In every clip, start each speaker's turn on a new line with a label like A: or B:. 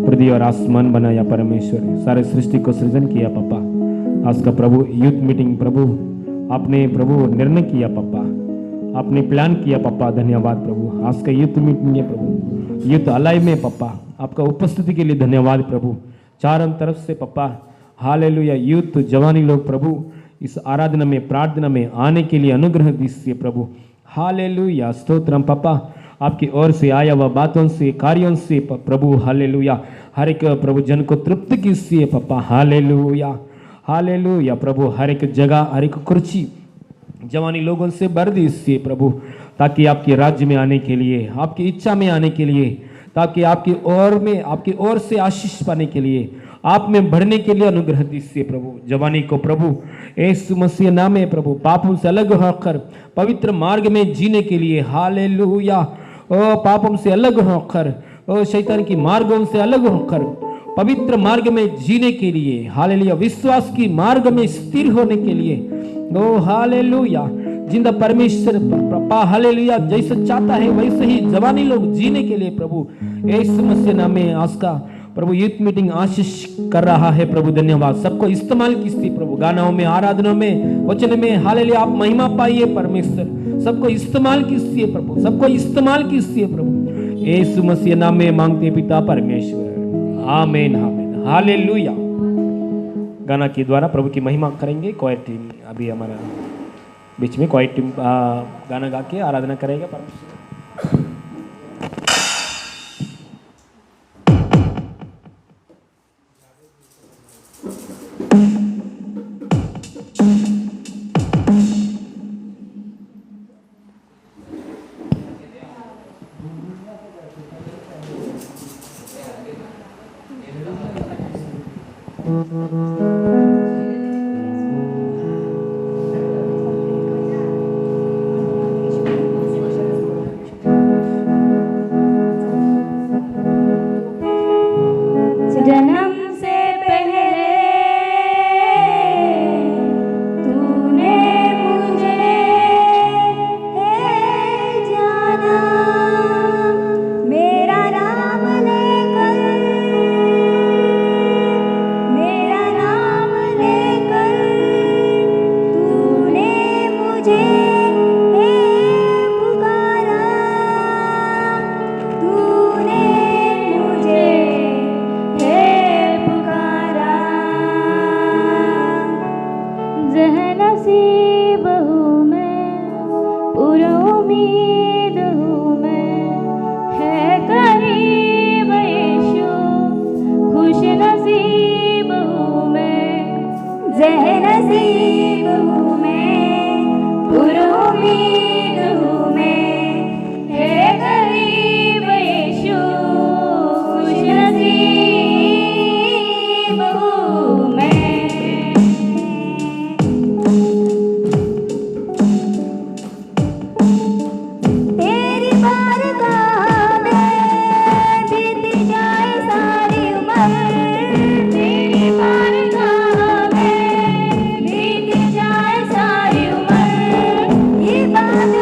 A: पृथ्वी और आसमान बनाया परमेश्वर, सारे सृष्टि को सृजन किया पापा। आज का प्रभु यूथ मीटिंग प्रभु आपने प्रभु निर्णय किया पापा, आपने प्लान किया पापा। धन्यवाद प्रभु। आज का यूथ मीटिंग है प्रभु, यूथ अलाइव में पापा, आपका उपस्थिति के लिए धन्यवाद प्रभु। चारों तरफ से पापा हालेलुया यूथ जवानी लोग प्रभु इस आराधना में प्रार्थना में आने के लिए अनुग्रह दीजिए प्रभु। हालेलुया स्तोत्रम पापा, आपकी ओर से आया हुआ बातों से कार्यों से प्रभु हालेलुया हर एक प्रभु जन को तृप्त कीजिए पापा। हालेलुया हालेलुया प्रभु, हर एक जगह हर एक कुर्सी जवानी लोगों से भर दीजिए प्रभु, ताकि आपके राज्य में आने के लिए, आपकी इच्छा में आने के लिए, ताकि आपकी ओर से आशीष पाने के लिए, आप में बढ़ने के लिए अनुग्रह दीजिए प्रभु। जवानी को प्रभु यीशु मसीह नाम में प्रभु पापों से अलग होकर पवित्र मार्ग में जीने के लिए, हालेलुया ओ पापों से अलग होकर ओ शैतान की मार्गों से अलग होकर पवित्र मार्ग में जीने के लिए, हालेलुया विश्वास की मार्ग में स्थिर होने के लिए, ओ हालेलुया जिंदा परमेश्वर पापा हालेलुया जैसे चाहता है वैसे ही जवानी लोग जीने के लिए प्रभु यीशु मसीह नाम में आज का प्रभु यूथ मीटिंग आशीष कर रहा है प्रभु। धन्यवाद। सबको इस्तेमाल कीजिए प्रभु, गानों में, आराधनों में, वचन में, हालेलुया आप महिमा पाइए परमेश्वर। सबको इस्तेमाल कीजिए प्रभु, सबको इस्तेमाल कीजिए प्रभु, यीशु मसीह नाम में मांगते पिता परमेश्वर, आमीन आमीन हालेलुया। गाना के द्वारा प्रभु की महिमा करेंगे। क्वायर टीम अभी हमारा बीच में क्वायर टीम गाना गा के आराधना करेगा परमेश्वर।
B: ये बात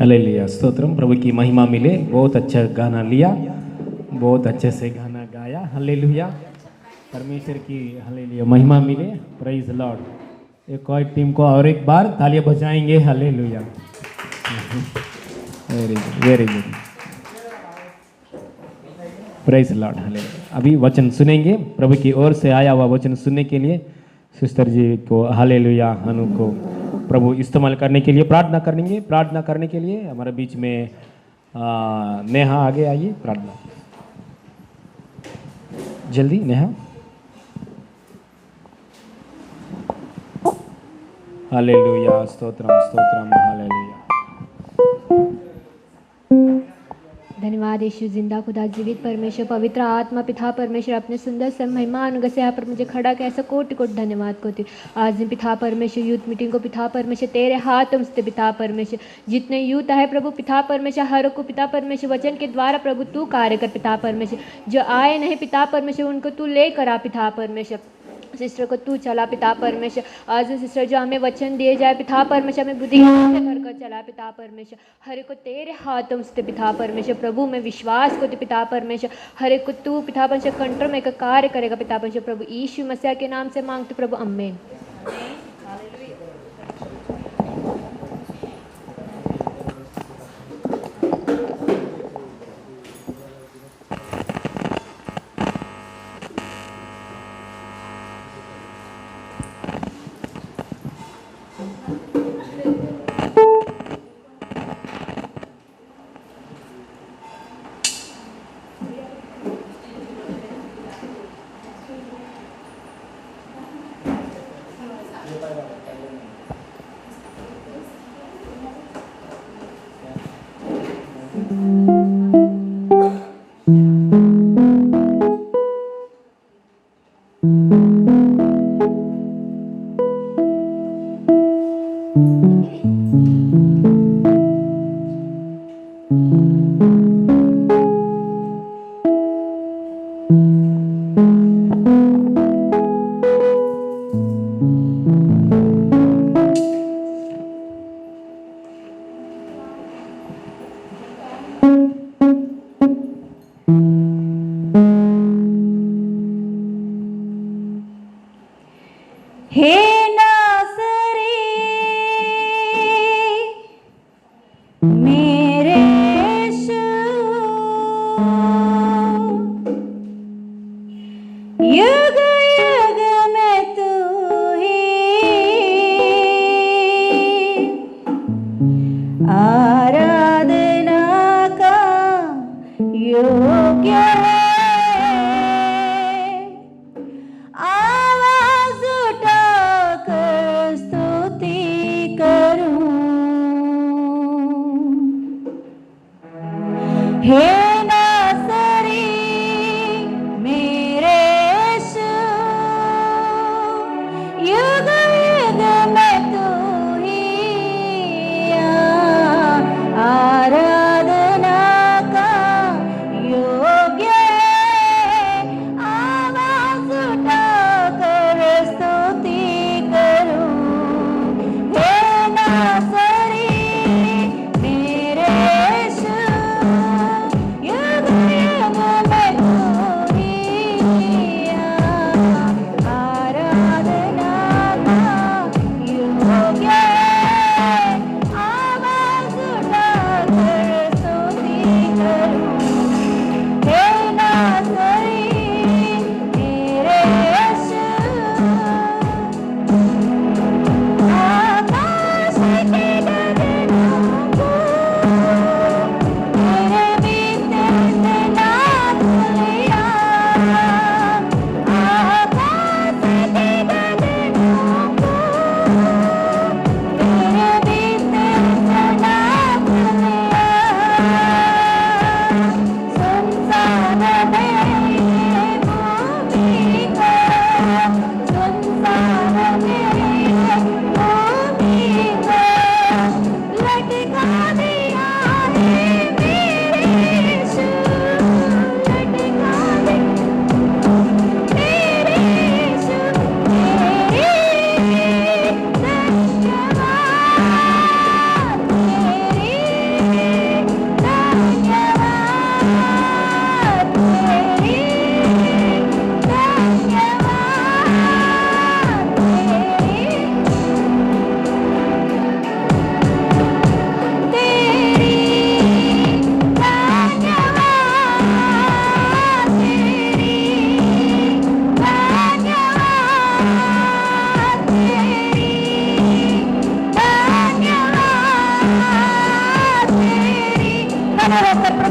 A: हालेलुया, स्तोत्रम। प्रभु की महिमा मिले। बहुत अच्छा गाना लिया, बहुत अच्छे से गाना गाया। हालेलुया, परमेश्वर की हालेलुया महिमा मिले। Praise Lord. एक और टीम को और एक बार तालियां बजाएंगे। Hallelujah, very good, very good. Praise Lord, hallelujah. अभी वचन सुनेंगे। प्रभु की ओर से आया हुआ वचन सुनने के लिए सिस्टर जी को हालेलुया अनु को प्रभु इस्तेमाल करने के लिए प्रार्थना करेंगे। प्रार्थना करने के लिए हमारे बीच में नेहा आगे आइए। प्रार्थना जल्दी, नेहा। हालेलुया, स्तोत्रम स्तोत्रम, हालेलुया।
B: धन्यवाद यीशु, जिंदा खुदा, जीवित परमेश्वर, पवित्र आत्मा, पिता परमेश्वर, अपने सुंदर से महिमा अनुग्रह से यहाँ पर मुझे खड़ा किया, ऐसा कोटि कोटि धन्यवाद करती हूँ। आज दिन पिता परमेश्वर यूथ मीटिंग को पिता परमेश्वर तेरे हाथों से पिता परमेश्वर, जितने यूथ है प्रभु पिता परमेश्वर, हर को पिता परमेश्वर वचन के द्वारा प्रभु तू कार्य कर पिता परमेश्वर। जो आए नहीं पिता परमेश्वर उनको तू लेकर आ पिता परमेश्वर। सिस्टर को तू चला पिता परमेश्वर। आज सिस्टर जो हमें वचन दिए जाए पिता परमेश्वर, हमें बुद्धि से भरकर चला पिता परमेश्वर। हर को तेरे हाथों से पिता परमेश्वर, प्रभु में विश्वास को पिता परमेश्वर। हर एक को तू पिता परमेश्वर कंट्रोल में कार्य करेगा पिता परमेश्वर। प्रभु यीशु मसीह के नाम से मांगते प्रभु, आमीन।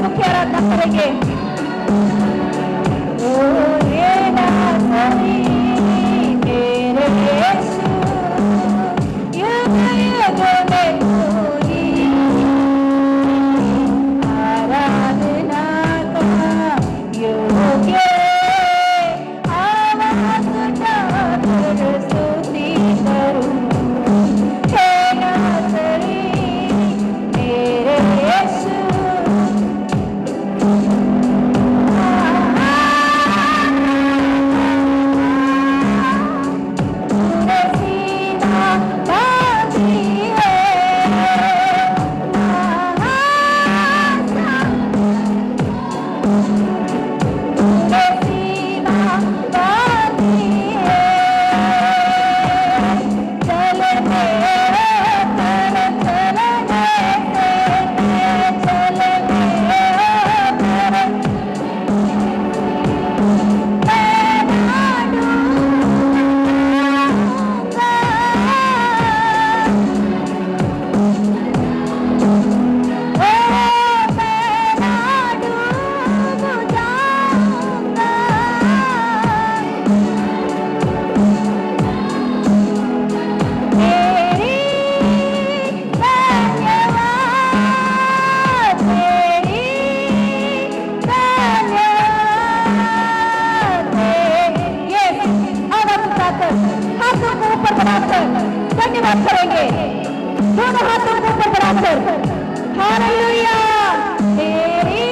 C: प्रभु की आराधना करेंगे। ओ ये नासरी मेरे यीशु, युग युग में तू ही आराधना का योग्य, आवाज उठाकर स्तुति करूं। हे नासरी मेरे यीशु, तूने सीना बांधी है, तूने सीना बांधी है, चलने पर चलने से चलने पर मैं ना डूबूंगा। ओ मैं ना डूब जाऊंगा। तेरी धन्यवाद, तेरी धन्यवाद, ये आवाज उठाकर हाथों को ऊपर बढ़ाकर धन्यवाद करेंगे। दोनों हाथों को ऊपर बढ़ाकर हालेलुया। तेरी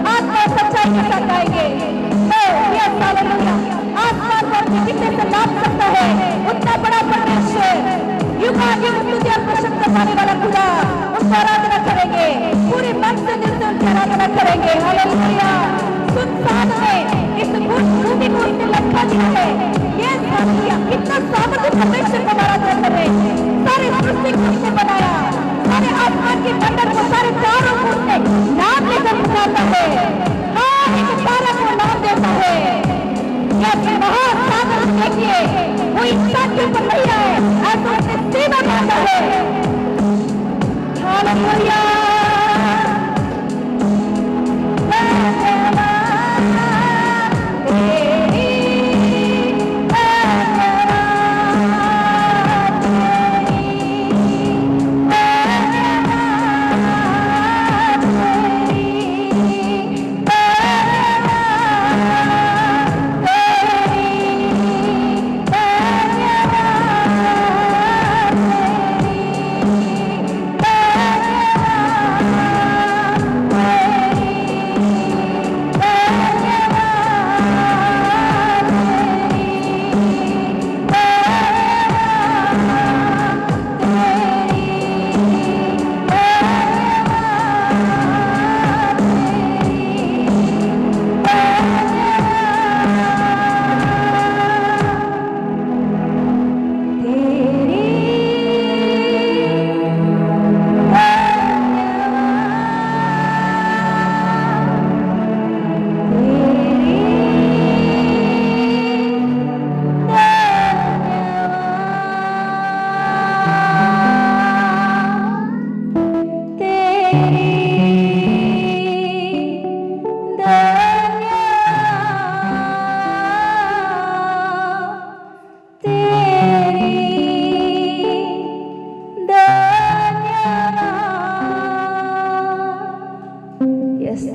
C: आत्मा सच्चाई के साथ गाएंगे। Yes hallelujah. आसमान पर भी कितने से नाप सकता है उतना बड़ा परमेश्वर, युगायुग स्तुति और प्रशंसा पाने वाला खुदा, उसकी आराधना करेंगे। पूरे मन से दिल से उनकी आराधना करेंगे। हालेलुया। सुनसान में इस भूमि को उसने लटका दिया है। Yes hallelujah. कितना सामर्थ्य परमेश्वर का आराधना कर रहे हैं। सारे सृष्टि को उसने बनाया, सारे आसमान के मंडल को, सारे तारों को उसने नाम लेकर पुकारता है। हाँ, एक तारा को नाम देता है। यह महान सामर्थ देखिए, वो इंसान के ऊपर नहीं है, ऐसा उसने सीमा बांधा है। Hallelujah.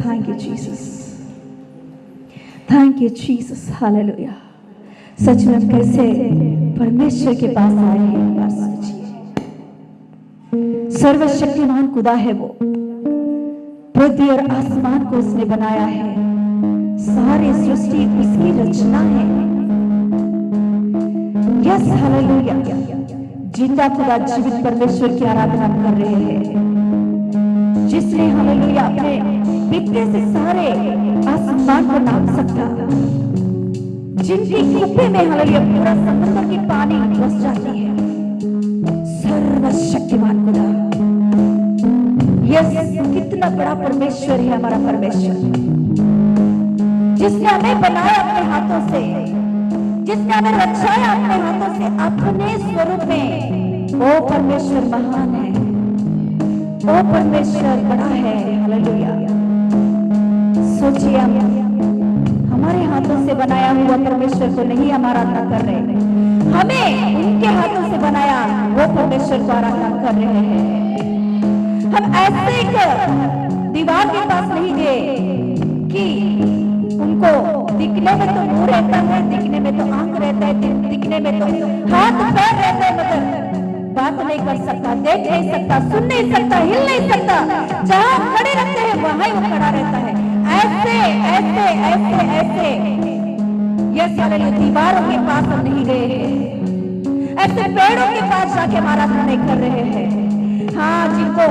C: Thank you Jesus, thank you Jesus, hallelujah. सच में हम कैसे परमेश्वर के पास आए हैं, एक बार सोचिए। सर्वशक्तिमान खुदा है वो, पृथ्वी और आसमान को उसने बनाया है, सारी सृष्टि उसकी रचना है। यस हालेलुया, जिंदा खुदा जीवित परमेश्वर की आराधना कर रहे हैं, जिसने हालेलुया अपने पिते से सारे आसमान को नाप सकता, जिनकी कुप्पे में हालेलुया पूरा समुद्र की पानी बस जाती है। सर्वशक्तिमान खुदा, यस कितना बड़ा परमेश्वर है हमारा परमेश्वर, जिसने हमें बनाया अपने हाथों से, जिसने हमें रचाया अपने हाथों से अपने स्वरूप में। वो परमेश्वर महान है, वो परमेश्वर बड़ा है, हालेलुया। सोचिए हमारे हाथों से बनाया हुआ परमेश्वर को नहीं हम आराधना कर रहे हैं, हमें उनके हाथों से बनाया वो परमेश्वर को आराधना कर रहे हैं। हम ऐसे एक दीवार के पास नहीं गए कि उनको दिखने में तो मुंह रहता है, दिखने में तो आंख रहता है, दिखने में तो हाथ पैर रहता है, मगर बात नहीं कर सकता, देख नहीं सकता, सुन नहीं सकता, हिल नहीं सकता। जहां खड़े रहते हैं वहां ही वो खड़ा रहता है। ऐसे ऐसे ऐसे ऐसे ये सारे दीवारों के पास हम नहीं गए हैं, ऐसे पेड़ों के पास जाके हम आराधना नहीं कर रहे हैं। हाँ, जिनको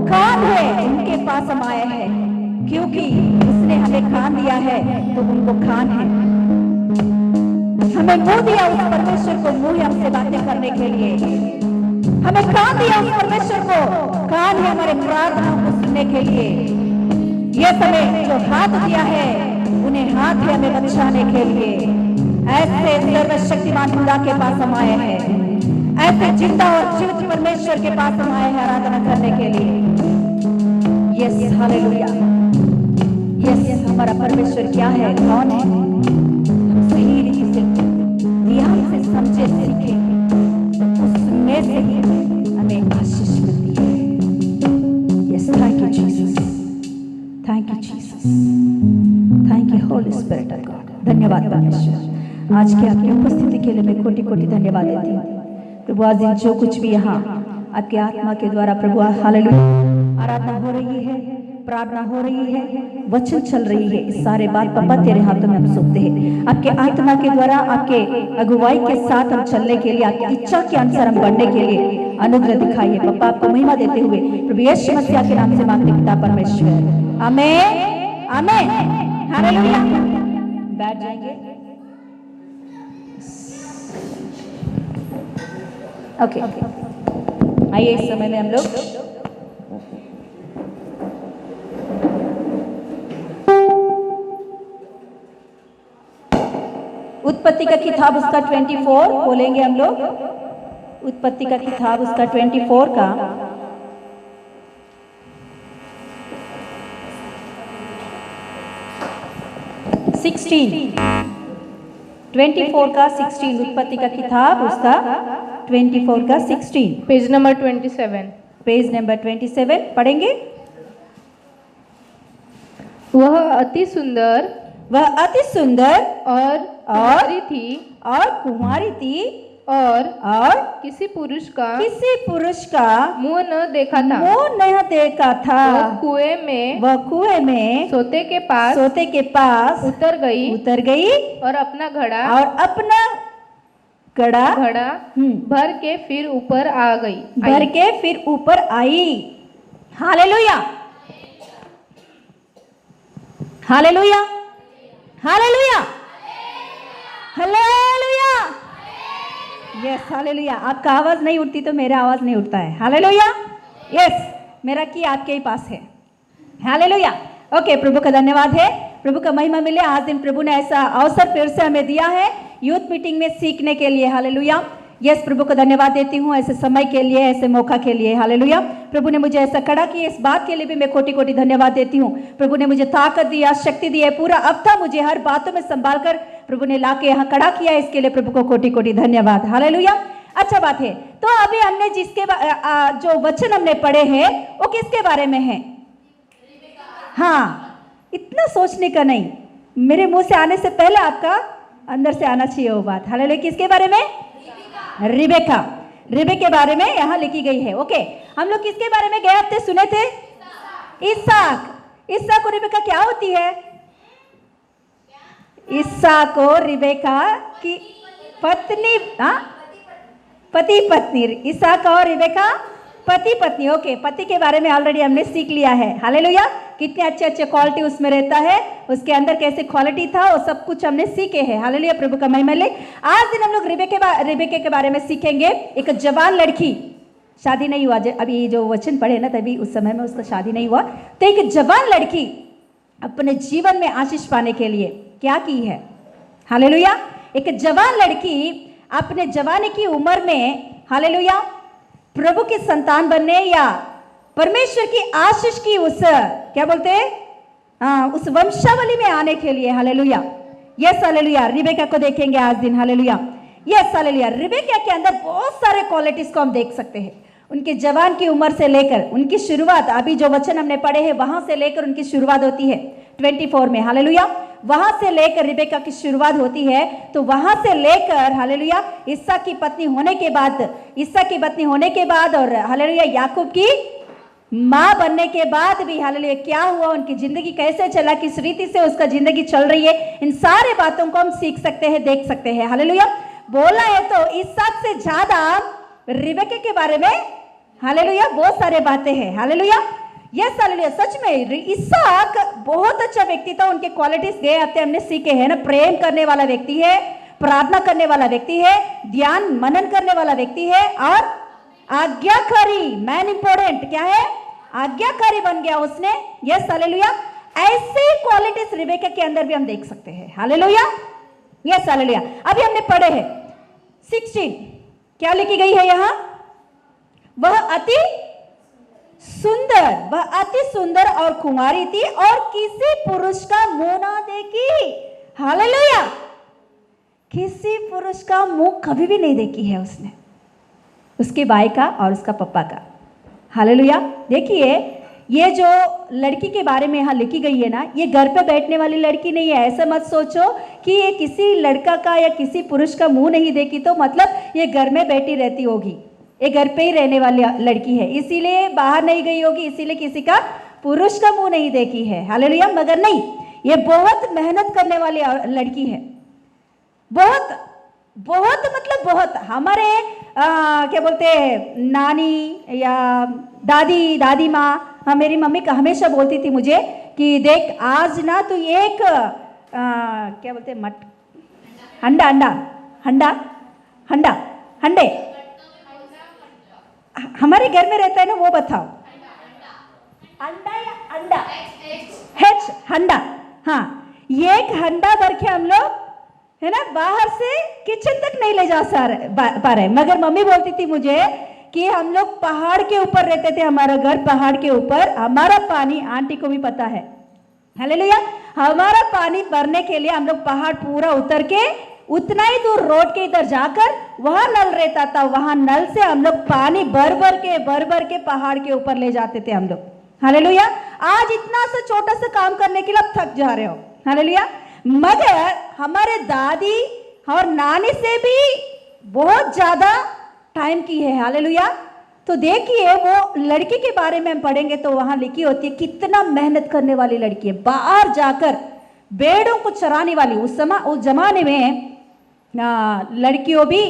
C: कान है उनके पास हम आए हैं, क्योंकि उसने हमें कान दिया है तो उनको कान है। हमें मुंह दिया उस परमेश्वर को मुंह हमसे बातें करने के लिए, हमें कान दिया उस परमेश्वर को, कान है हमारे प्रार्थनाओं को सुनने के लिए। ये समय जो हाथ दिया है उन्हें हाथ है हमें बचाने के लिए। ऐसे सर्वशक्तिमान खुदा के पास हम आए हैं, ऐसे जिंदा और जीवित परमेश्वर के पास हम आए हैं आराधना करने के लिए। यस हालेलुया, यस हमारा परमेश्वर क्या है, कौन है, हम सही रीति से ध्यान से समझे सीखे तो उसमें से ही हमें आशीष मिलती है। Yes thank you Jesus, thank you Jesus, thank you Holi spirit of God. धन्यवाद परमेश्वर, आज की आपकी उपस्थिति के लिए मैं कोटि कोटि धन्यवाद देती हूँ प्रभु। आज दिन जो कुछ भी यहाँ आपके आत्मा के द्वारा प्रभु हालेलुया आराधना हो रही है, प्रार्थना हो रही है, वचन चल रही है, इस सारे बात पापा तेरे हाथों में हम सौंपते हैं। आपके आत्मा के द्वारा आपके अगुवाई के साथ हम चलने के लिए, आपकी इच्छा के अनुसार हम बढ़ने के लिए अनुग्रह दिखाइए पापा। आपको महिमा देते हुए प्रभु यीशु मसीह के नाम से मांगते पिता परमेश्वर, आमेन आमेन हालेलुया। बैठ जाएंगे। ओके आइए, इस समय में हम लोग उत्पत्ति का किताब उसका 24 बोलेंगे हम लोग। उत्पत्ति का किताब उसका 24 का 16, 24 का 16, उत्पत्ति का किताब उसका 24 का 16,
D: पेज नंबर 27।
C: पेज नंबर 27 पढ़ेंगे।
D: वह अति सुंदर
C: वह अति सुंदर
D: और कुंवारी थी
C: और कुमारी थी
D: और
C: किसी पुरुष का
D: मुंह न देखा था।
C: मुंह नहीं देखा था। वह कुएं में
D: सोते के पास उतर गई और अपना घड़ा भर के फिर ऊपर आई।
C: Hallelujah hallelujah hallelujah hallelujah. Yes hallelujah. आपका आवाज नहीं उठती तो मेरा आवाज नहीं उठता है। हालेलुया। यस, मेरा की आपके ही पास है। हालेलुया। ओके, प्रभु का धन्यवाद है, प्रभु का महिमा मिले। आज दिन प्रभु ने ऐसा अवसर फिर से हमें दिया है यूथ मीटिंग में सीखने के लिए। हालेलुया। यस, प्रभु को धन्यवाद देती हूँ ऐसे समय के लिए, ऐसे मौका के लिए। हालेलुया। प्रभु ने मुझे ऐसा खड़ा किया, इस बात के लिए भी मैं कोटि कोटि धन्यवाद देती हूँ। प्रभु ने मुझे ताकत दिया, शक्ति दी है, पूरा हफ्ता मुझे हर बातों में संभाल कर प्रभु ने लाके यहाँ खड़ा किया, इसके लिए प्रभु को कोटि कोटि धन्यवाद। हालेलुया। अच्छा बात है। तो अभी हमने जिसके जो वचन हमने पढ़े हैं वो किसके बारे में है? हाँ,
D: इतना सोचने का नहीं, मेरे मुंह से आने से पहले आपका अंदर से आना चाहिए वो बात। हालेलुया। किसके बारे में? रिबेका। रिबेका के बारे में यहाँ लिखी गई है। ओके, हम लोग किसके बारे में गए हफ्ते सुने थे? इसहाक। इसहाक और रिबेका क्या होती है? इसहाक और रिबेका की पत्नी, पति पत्नी। इसहाक और रिबेका पति पत्नी। ओके, पति के बारे में ऑलरेडी हमने सीख लिया है। हालेलुया। कितने अच्छे अच्छे क्वालिटी उसमें रहता है, उसके अंदर कैसे क्वालिटी था, वो सब कुछ हमने सीखे हैं। हालेलुया, प्रभु का महिमा ले। आज दिन हम लोग रिबेका के बारे में सीखेंगे। एक जवान लड़की, शादी नहीं हुआ, अभी जो वचन पढ़े ना तभी उस समय में उसका शादी नहीं हुआ, तो एक जवान लड़की अपने जीवन में आशीष पाने के लिए क्या की है? हालेलुया। एक जवान लड़की अपने जवानी की उम्र में, हालेलुया, प्रभु की संतान बनने या परमेश्वर की आशीष की उस क्या बोलते हैं उस वंशावली में आने के लिए, हालेलुया, यस हालेलुया, रिबेका को देखेंगे आज दिन। Hallelujah, yes hallelujah. रिबेका के अंदर बहुत सारे क्वालिटीज को हम देख सकते हैं। उनके जवान की उम्र से लेकर उनकी शुरुआत, अभी जो वचन हमने पढ़े हैं वहां से लेकर उनकी शुरुआत होती है 24 में। हालेलुया, वहां से लेकर रिबेका की शुरुआत होती है। तो वहां से लेकर, हालेलुया, इसहाक की पत्नी होने के बाद, इसहाक की पत्नी होने के बाद और हालेलुया याकूब की माँ बनने के बाद भी, हालेलुया, क्या हुआ, उनकी जिंदगी कैसे चला, किस रीति से उसका जिंदगी चल रही है, इन सारे बातों को हम सीख सकते हैं, देख सकते हैं। हालेलुया। बोला है तो इसहाक से ज्यादा रिबेका के बारे में, हालेलुया, बहुत सारे बातें हैं। Hallelujah, yes hallelujah. सच में इसहाक बहुत अच्छा व्यक्ति था। उनके क्वालिटीज गए हफ्ते हमने सीखे हैं ना। प्रेम करने वाला व्यक्ति है, प्रार्थना करने वाला व्यक्ति है, ध्यान मनन करने वाला व्यक्ति है और आज्ञाकारी, मैन इंपॉर्टेंट क्या है? आज्ञाकारी बन गया उसने। Yes hallelujah. ऐसे क्वालिटीज रिबेका के अंदर भी हम देख सकते हैं। Hallelujah, yes hallelujah. अभी हमने पढ़े हैं 16, क्या लिखी गई है यहाँ? वह अति सुंदर, वह अति सुंदर और कुंवारी थी और किसी पुरुष का मुंह ना देखी। हालेलुया। किसी पुरुष का मुंह कभी भी नहीं देखी है उसने, उसके भाई का और उसका पप्पा का। हालेलुया। देखिए, ये जो लड़की के बारे में यहाँ लिखी गई है ना, ये घर पे बैठने वाली लड़की नहीं है। ऐसा मत सोचो कि ये किसी लड़का का या किसी पुरुष का मुंह नहीं देखी तो मतलब ये घर में बैठी रहती होगी। ये घर पे ही रहने वाली लड़की है, इसीलिए बाहर नहीं गई होगी, इसीलिए किसी का पुरुष का मुंह नहीं देखी है। हालेलुया। मगर नहीं, ये बहुत मेहनत करने वाली लड़की है। बहुत बहुत मतलब बहुत। हमारे क्या बोलते हैं, नानी या दादी, दादी माँ, हाँ, मेरी मम्मी हमेशा बोलती थी मुझे कि देख आज ना तो एक क्या बोलते हैं, अंडा अंडा अंडा अंडा अंडे हमारे घर में रहता है ना, वो बताओ। अंडा या अंडा? हेच, अंडा। हाँ, एक अंडा भर के हम लोग, है ना, बाहर से किचन तक नहीं ले जा पा रहे। मगर मम्मी बोलती थी मुझे कि हम लोग पहाड़ के ऊपर रहते थे, हमारा घर पहाड़ के ऊपर, हमारा पानी, आंटी को भी पता है, हालेलुया, हमारा पानी भरने के लिए हम लोग पहाड़ पूरा उतर के उतना ही दूर रोड के इधर जाकर वहां नल रहता था, वहां नल से हम लोग पानी भर भर के पहाड़ के ऊपर ले जाते थे हम लोग। हालेलुया। आज इतना सा छोटा सा काम करने के लिए आप थक जा रहे हो। हालेलुया। मगर हमारे दादी और नानी से भी बहुत ज्यादा टाइम की है। हालेलुया। तो देखिए, वो लड़की के बारे में हम पढ़ेंगे तो वहां लिखी होती है कितना मेहनत करने वाली लड़की है, बाहर जाकर भेड़ों को चराने वाली। उस जमाने में लड़कियों भी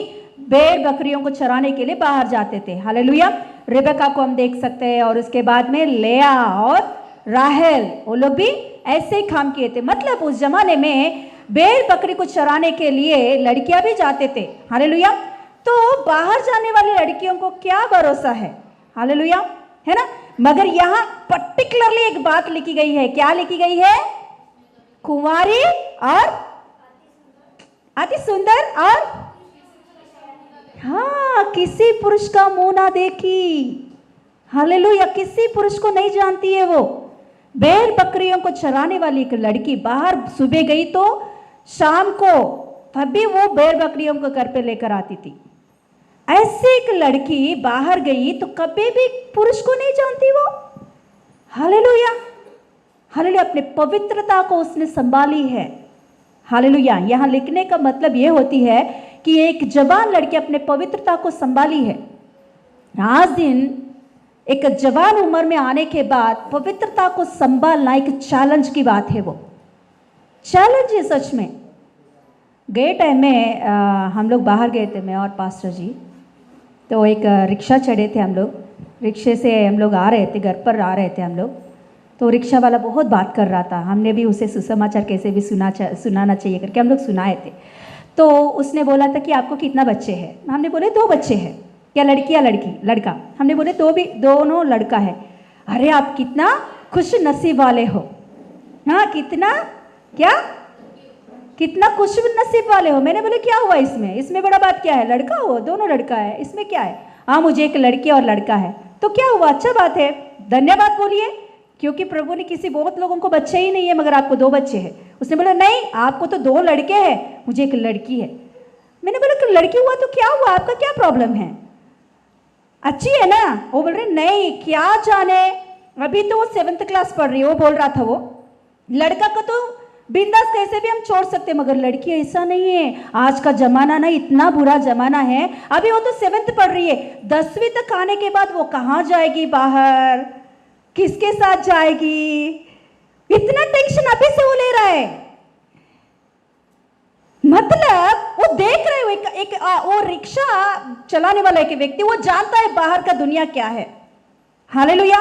D: भेड़ बकरियों को चराने के लिए बाहर जाते थे। हालेलुया। रिबेका को हम देख सकते हैं और उसके बाद में लेया और राहेल, वो लोग भी ऐसे ही काम किए थे। मतलब उस जमाने में भेड़ बकरी को चराने के लिए लड़कियां भी जाते थे। हालेलुया। तो बाहर जाने वाली लड़कियों को क्या भरोसा है? हालेलुया, है ना। मगर यहाँ पर्टिकुलरली एक बात लिखी गई है। क्या लिखी गई है? कुंवारी और अति सुंदर और हाँ, किसी पुरुष का मुंह ना देखी। हालेलुया। किसी पुरुष को नहीं जानती है वो। भेड़ बकरियों को चराने वाली एक लड़की बाहर सुबह गई तो शाम को तभी वो भेड़ बकरियों को घर पे लेकर आती थी। ऐसी एक लड़की बाहर गई तो कभी भी पुरुष को नहीं जानती वो। हालेलुया। हालेलुया, अपने पवित्रता को उसने संभाली है। हालेलुया, यहाँ लिखने का मतलब ये होती है कि एक जवान लड़की अपने पवित्रता को संभाली है। आज दिन एक जवान उम्र में आने के बाद पवित्रता को संभालना एक चैलेंज की बात है। वो चैलेंज है सच में। गए टाइम में हम लोग बाहर गए थे, मैं और पास्टर जी। तो एक रिक्शा चढ़े थे हम लोग, रिक्शे से हम लोग आ रहे थे, घर पर आ रहे थे हम लोग। तो रिक्शा वाला बहुत बात कर रहा था, हमने भी उसे सुसमाचार कैसे भी सुनाना चाहिए करके हम लोग सुनाए थे। तो उसने बोला था कि आपको कितना बच्चे हैं? हमने बोले 2 बच्चे हैं। क्या लड़की या लड़का? हमने बोले दोनों लड़का है। अरे आप कितना खुश नसीब वाले हो। हाँ, कितना खुश नसीब वाले हो। मैंने बोले क्या हुआ इसमें बड़ा बात क्या है? लड़का हो, दोनों लड़का है, इसमें क्या है? हाँ, मुझे एक लड़की और लड़का है। तो क्या हुआ? अच्छा बात है, धन्यवाद बोलिए, क्योंकि प्रभु ने किसी बहुत लोगों को बच्चे ही नहीं है मगर आपको 2 बच्चे हैं। उसने बोला नहीं, आपको तो 2 लड़के हैं, मुझे एक लड़की है। मैंने बोला कि लड़की हुआ तो क्या हुआ, आपका क्या प्रॉब्लम है? अच्छी है ना? वो बोल रहे नहीं, क्या जाने, अभी तो वो 7th क्लास पढ़ रही है। वो बोल रहा था वो लड़का को तो बिंदास कैसे भी हम छोड़ सकते, मगर लड़की ऐसा नहीं है। आज का जमाना ना इतना बुरा जमाना है। अभी वो तो 7th पढ़ रही है, 10वीं तक आने के बाद वो कहाँ जाएगी बाहर, किसके साथ जाएगी? इतना टेंशन अभी से वो ले रहा है। मतलब वो देख रहे हो वो रिक्शा चलाने वाला एक व्यक्ति, वो जानता है बाहर का दुनिया क्या है। हालेलुया,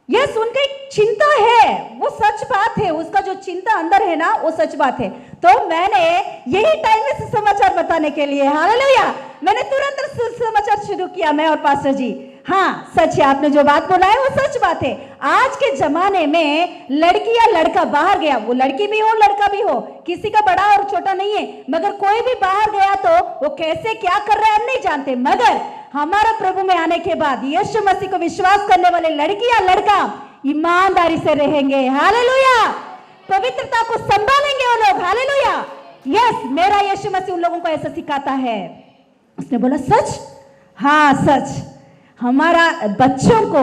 D: यस, उनका एक चिंता है, वो सच बात है। उसका जो चिंता अंदर है ना, वो सच बात है। तो मैंने यही टाइम में समाचार बताने के लिए, हालेलुया, मैंने तुरंत समाचार शुरू किया, मैं और पास्टर जी। हाँ, सच है, आपने जो बात बोला है वो सच बात है। आज के जमाने में लड़की या लड़का बाहर गया, वो लड़की भी हो लड़का भी हो, किसी का बड़ा और छोटा नहीं है, मगर कोई भी बाहर गया तो वो कैसे क्या कर रहा है हम नहीं जानते। मगर हमारा प्रभु में आने के बाद यीशु मसीह को विश्वास करने वाले लड़की या लड़का ईमानदारी से रहेंगे। हालेलुया, पवित्रता को संभालेंगे वो लोग। हालेलुया, यस, मेरा यीशु मसीह उन लोगों को ऐसा सिखाता है। उसने बोला सच? हाँ सच। हमारा बच्चों को,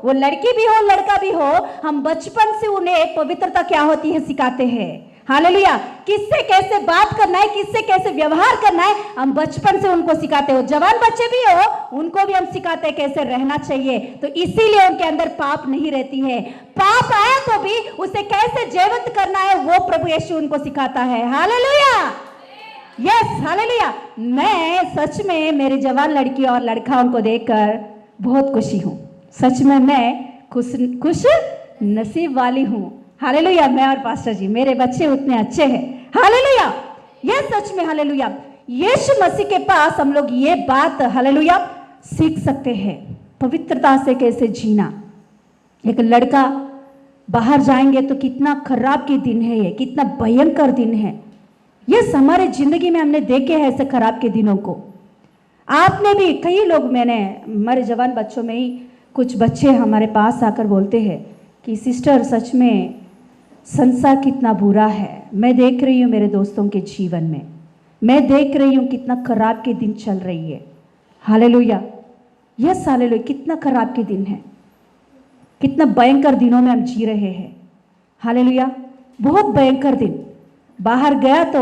D: वो लड़की भी हो लड़का भी हो, हम बचपन से उन्हें पवित्रता क्या होती है सिखाते हैं। हालेलुया, किससे कैसे बात करना है, किससे कैसे व्यवहार करना है, हम बचपन से उनको सिखाते हो। जवान बच्चे भी हो, उनको भी हम सिखाते हैं कैसे रहना चाहिए। तो इसीलिए उनके अंदर पाप नहीं रहती है। पाप आया तो भी उसे कैसे जीवित करना है, वो प्रभु यीशु उनको सिखाता है। Hallelujah, yes, hallelujah. मैं सच में मेरे जवान लड़की और लड़का को देखकर बहुत खुशी हूँ। सच में मैं खुश नसीब वाली हूँ। हालेलुया, मैं और पास्टर जी, मेरे बच्चे उतने अच्छे हैं। हालेलुया, ये सच में हालेलुया। यीशु मसीह के पास हम लोग ये बात हालेलुया सीख सकते हैं, पवित्रता से कैसे जीना। एक लड़का बाहर जाएंगे तो कितना खराब के दिन है ये, कितना भयंकर दिन है। ये हमारे जिंदगी में हमने देखे हैं ऐसे खराब के दिनों को। आपने भी, कई लोग, मैंने हमारे जवान बच्चों में ही कुछ बच्चे हमारे पास आकर बोलते हैं कि सिस्टर सच में संसार कितना बुरा है। मैं देख रही हूँ मेरे दोस्तों के जीवन में, मैं देख रही हूँ कितना खराब के दिन चल रही है। हालेलुया, यस, हालेलुया, कितना खराब के दिन है, कितना भयंकर दिनों में हम जी रहे हैं। हालेलुया, बहुत भयंकर दिन। बाहर गया तो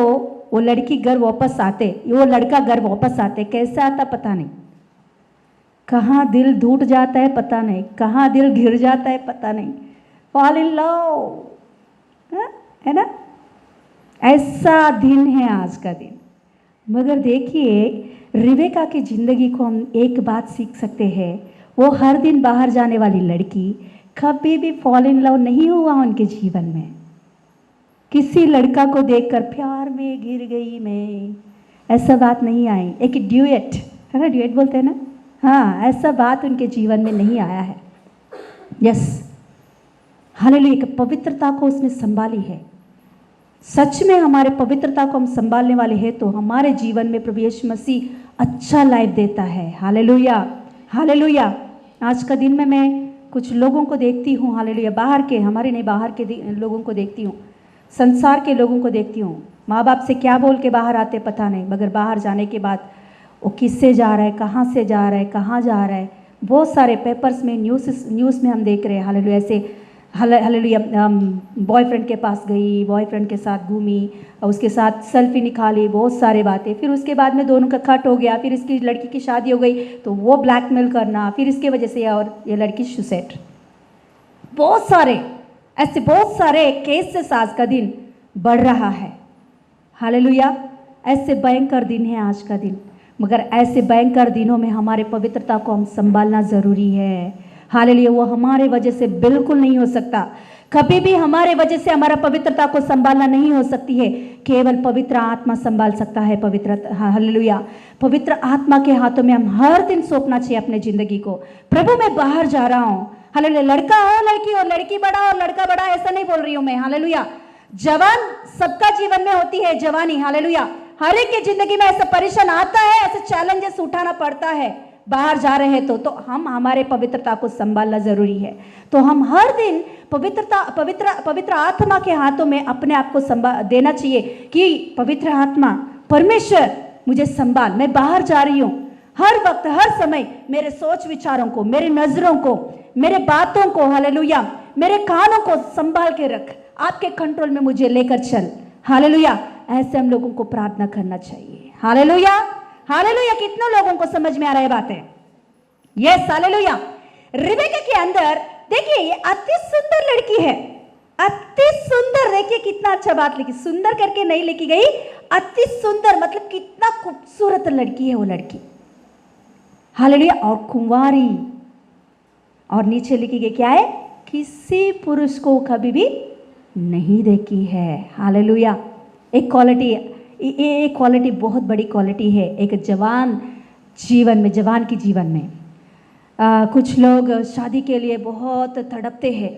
D: वो लड़की घर वापस आते, वो लड़का घर वापस आते, कैसे आता पता नहीं, कहाँ दिल टूट जाता है पता नहीं, कहाँ दिल गिर जाता है पता नहीं। फॉल इन लव, है ना? ऐसा दिन है आज का दिन। मगर देखिए, रिबेका की जिंदगी को हम एक बात सीख सकते हैं, वो हर दिन बाहर जाने वाली लड़की कभी भी फॉल इन लव नहीं हुआ उनके जीवन में। किसी लड़का को देखकर प्यार में गिर गई मैं, ऐसा बात नहीं आई। एक ड्यूएट है ना, ड्यूएट बोलते हैं ना, हाँ, ऐसा बात उनके जीवन में नहीं आया है। यस, हालेलुया, एक पवित्रता को उसने संभाली है। सच में हमारे पवित्रता को हम संभालने वाले हैं तो हमारे जीवन में प्रभु यीशु मसीह अच्छा लाइफ देता है। Hallelujah, hallelujah. आज का दिन में मैं कुछ लोगों को देखती हूँ, हालेलुया, बाहर के, हमारे नहीं, बाहर के लोगों को देखती हूँ, संसार के लोगों को देखती हूँ। माँ बाप से क्या बोल के बाहर आते पता नहीं, मगर बाहर जाने के बाद वो किससे जा रहा है, कहाँ से जा रहा है, कहाँ जा रहा है। बहुत सारे पेपर्स में, न्यूज़ में हम देख रहे हैं। हालेलुया, ऐसे हालेलुया बॉयफ्रेंड के पास गई, बॉयफ्रेंड के साथ घूमी, उसके साथ सेल्फी निकाली, बहुत सारे बातें, फिर उसके बाद में दोनों का कट हो गया, फिर इसकी लड़की की शादी हो गई तो वो ब्लैकमेल करना, फिर इसके वजह से और ये लड़की सुसाइड, बहुत सारे ऐसे बहुत सारे केसेस आज का दिन बढ़ रहा है। हालेलुया, ऐसे भयंकर दिन है आज का दिन, मगर ऐसे भयंकर दिनों में हमारे पवित्रता को हम संभालना ज़रूरी है। हालेलुया, वो हमारे वजह से बिल्कुल नहीं हो सकता, कभी भी हमारे वजह से हमारा पवित्रता को संभालना नहीं हो सकती है, केवल पवित्र आत्मा संभाल सकता है पवित्र। हालेलुया, पवित्र आत्मा के हाथों में हम हर दिन सौंपना चाहिए अपने ज़िंदगी को। प्रभु मैं बाहर जा रहा हूँ, हालेलुया, लड़का हो लड़की हो, लड़की बड़ा और लड़का बड़ा, ऐसा नहीं बोल रही हूँ मैं। हालेलुया, जवान सबका जीवन में होती है जवानी। हालेलुया, हर एक की जिंदगी में ऐसा परेशान आता है, ऐसे चैलेंजेस उठाना पड़ता है, बाहर जा रहे हैं तो हम हमारे पवित्रता को संभालना जरूरी है। तो हम हर दिन पवित्र आत्मा के हाथों में अपने आप को देना चाहिए कि पवित्र आत्मा परमेश्वर मुझे संभाल, मैं बाहर जा रही हूँ, हर वक्त हर समय मेरे सोच विचारों को, मेरी नजरों को, मेरे बातों को, हालेलुया, मेरे कानों को संभाल के रख, आपके कंट्रोल में मुझे लेकर चल। हालेलुया, ऐसे हम लोगों को प्रार्थना करना चाहिए। हालेलुया, हालेलुया, कितनों लोगों को समझ में आ रहा है बातें? Yes, hallelujah. रिबेका के अंदर देखिए, ये अति सुंदर लड़की है, अति सुंदर। देखिए कितना अच्छा बात लिखी, सुंदर करके नहीं लिखी गई, अति सुंदर, मतलब कितना खूबसूरत लड़की है वो लड़की। हालेलुया, और कुंवारी, और नीचे लिखी गई क्या है? किसी पुरुष को कभी भी नहीं देखी है। हालेलुया, एक क्वालिटी, ये क्वालिटी बहुत बड़ी क्वालिटी है एक जवान जीवन में, जवान की जीवन में। कुछ लोग शादी के लिए बहुत तड़पते हैं,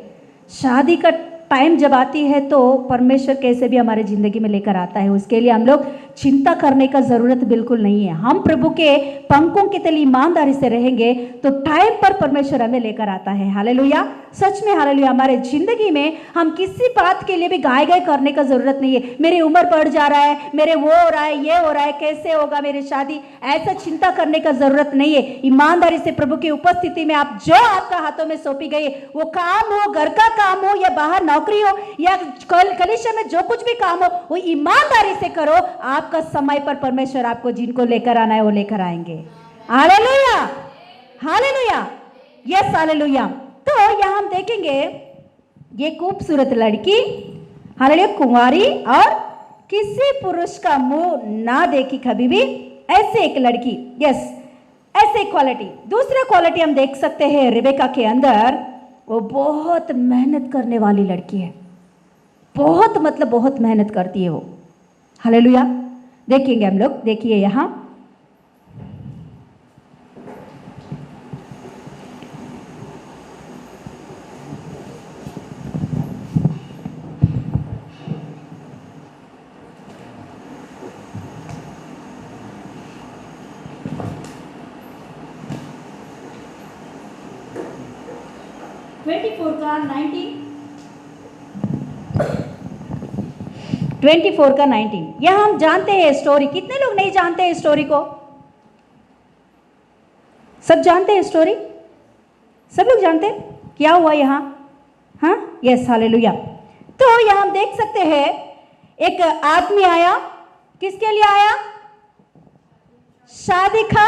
D: शादी का टाइम जब आती है तो परमेश्वर कैसे भी हमारे ज़िंदगी में लेकर आता है, उसके लिए हम लोग चिंता करने का ज़रूरत बिल्कुल नहीं है। हम प्रभु के पंखों के तले ईमानदारी से रहेंगे तो टाइम पर परमेश्वर हमें लेकर आता है। हालेलुया, सच में हालेलुया। हमारे ज़िंदगी में हम किसी बात के लिए भी गाय करने का ज़रूरत नहीं है, मेरी उम्र बढ़ जा रहा है, मेरे वो हो रहा है, ये हो रहा है, कैसे होगा मेरी शादी, ऐसा चिंता करने का ज़रूरत नहीं है। ईमानदारी से प्रभु की उपस्थिति में आप जो आपका हाथों में सौंपी गई, वो काम हो, घर का काम हो या बाहर नौकरी हो या कलीसिया में जो कुछ भी काम हो, वो ईमानदारी से करो। आपका समय पर परमेश्वर आपको जिनको लेकर आना है वो लेकर आएंगे। Hallelujah, hallelujah, yes, hallelujah. तो यहां हम देखेंगे ये खूबसूरत लड़की, हालेलुया, कुंवारी और किसी पुरुष का मुंह ना देखी कभी भी, ऐसे एक लड़की। यस, ऐसे क्वालिटी। दूसरा क्वालिटी हम देख सकते हैं रिबेका के अंदर, वो बहुत मेहनत करने वाली लड़की है, बहुत मतलब बहुत मेहनत करती है वो। हालेलुया, देखेंगे हम लोग, देखिए यहाँ ट्वेंटी फोर का 19। यह हम जानते हैं स्टोरी, कितने लोग नहीं जानते हैं स्टोरी को? सब जानते हैं स्टोरी, सब लोग जानते हैं क्या हुआ यहाँ? हाँ, यस, हालेलुया। तो यहाँ हम देख सकते हैं एक आदमी आया, किसके लिए आया? शादी का,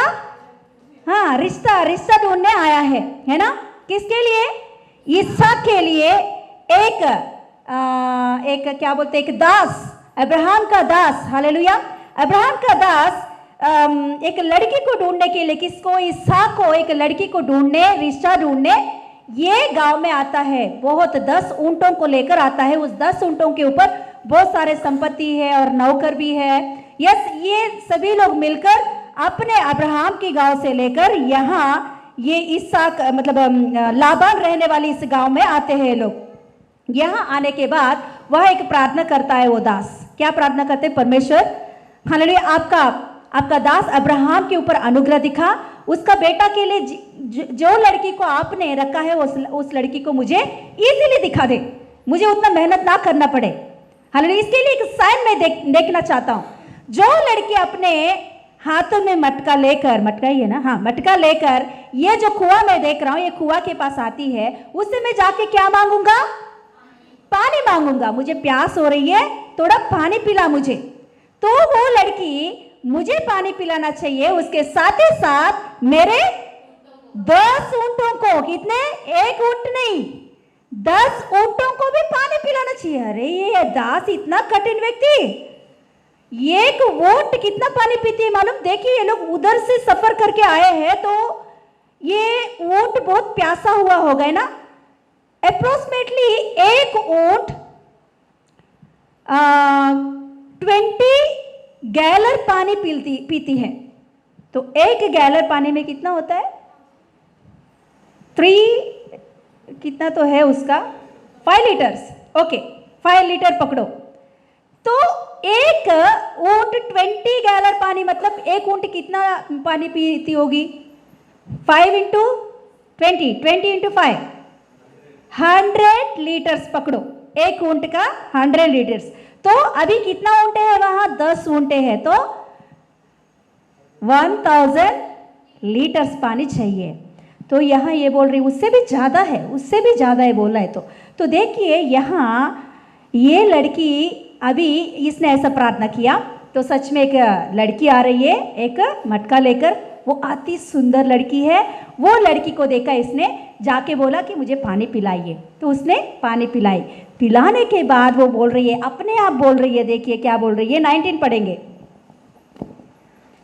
D: हाँ, रिश्ता ढूंढने आया है ना? किसके लिए? इसहाक के लिए। एक क्या बोलते, एक दास, अब्राहम का दास। हालेलुया, अब्राहम का दास एक लड़की को ढूंढने के लिए, किसको? इसहाक को, एक लड़की को ढूंढने, रिश्ता ढूंढने ये गांव में आता है। बहुत 10 ऊंटों को लेकर आता है, उस 10 ऊंटों के ऊपर बहुत सारे संपत्ति है और नौकर भी है। यस, ये सभी लोग मिलकर अपने अब्राहम की गांव से लेकर यहाँ ये इसहाक मतलब लाबान रहने वाली इस गांव में आते हैं लोग। यहाँ आने के बाद वह एक प्रार्थना करता है, वो दास क्या प्रार्थना करते हैं? परमेश्वर, हालेलुया, आपका दास अब्राहम के ऊपर अनुग्रह दिखा, उसका बेटा के लिए जो लड़की को आपने रखा है उस लड़की को मुझे इजीली दिखा दे, मुझे उतना मेहनत ना करना पड़े। हालेलुया, इसके लिए एक साइन मैं देखना चाहता हूँ। जो लड़की अपने हाथों में मटका लेकर, मटका ही है ना, हाँ मटका लेकर ये जो कुआं मैं देख रहा हूं, ये कुआं के पास आती है, उससे मैं जाके क्या मांगूंगा? पानी मांगूंगा। मुझे प्यास हो रही है, थोड़ा पानी पिला मुझे। तो वो लड़की मुझे पानी पिलाना चाहिए, उसके साथ ही साथ मेरे 10 ऊंटों को, कितने? एक ऊंट नहीं, 10 ऊंटों को भी पानी पिलाना चाहिए। अरे ये दास इतना कठिन व्यक्ति, एक ऊंट कितना पानी पीती है मालूम? देखिए ये लोग उधर से सफर करके आए हैं, तो ये ऊंट बहुत प्यासा हुआ होगा ना। अप्रोक्सीमेटली एक ऊंट 20 गैलर पानी पीती है। तो एक गैलर पानी में कितना होता है? 3 कितना तो है उसका? 5 लीटर्स। ओके 5 लीटर पकड़ो। तो एक ऊंट 20 गैलर पानी, मतलब एक ऊंट कितना पानी पीती होगी? 5 इंटू 20, 20 इंटू 5, 100 लीटर्स पकड़ो। एक ऊंट का 100 लीटर्स। तो अभी कितना ऊंटे हैं वहां? 10 ऊंटे हैं, तो 1000 लीटर्स पानी चाहिए। तो यहाँ ये बोल रही उससे भी ज़्यादा है, उससे भी ज़्यादा है बोला है। तो देखिए यहाँ ये लड़की, अभी इसने ऐसा प्रार्थना किया, तो सच में एक लड़की आ रही है एक मटका लेकर। वो अति सुंदर लड़की है। वो लड़की को देखा इसने, जाके बोला कि मुझे पानी पिलाइए। तो उसने पानी पिलाई। पिलाने के बाद वो बोल रही है, अपने आप बोल रही है, देखिए क्या बोल रही है, 19 पढ़ेंगे।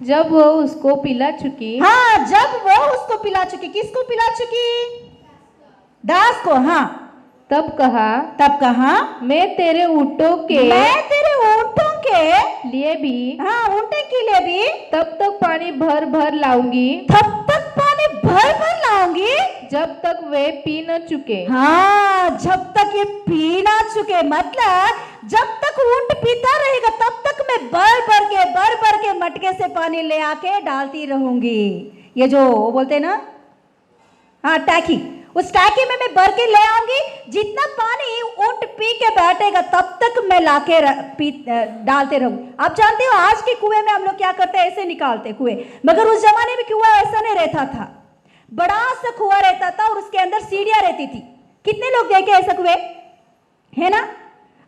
E: जब वो उसको पिला चुकी,
D: हाँ जब वो उसको पिला चुकी, किसको पिला चुकी? दास को। हाँ
E: तब कहा मैं तेरे ऊँटों के लिए भी,
D: हाँ ऊँटे के लिए भी
E: तब तक पानी भर भर लाऊंगी,
D: तब तक पानी भर भर लाऊंगी,
E: जब तक वे पी न चुके।
D: हाँ जब तक ये पी ना चुके, मतलब जब तक ऊँट पीता रहेगा तब तक मैं भर भर के मटके से पानी ले आके डालती रहूंगी। ये जो बोलते हैं ना, हाँ टैकी, उस टैकी में मैं भर के ले आऊंगी। जितना पानी ऊंट पी के बैठेगा तब तक मैं लाके डालते रहूंगी। आप जानते हो आज के कुएं में हम लोग क्या करते हैं? ऐसे निकालते कुएं, मगर उस जमाने में कुआं ऐसा नहीं रहता था। बड़ा सा कुआं रहता था और उसके अंदर सीढ़ियां रहती थी। कितने लोग देखे ऐसा कुएं? है ना?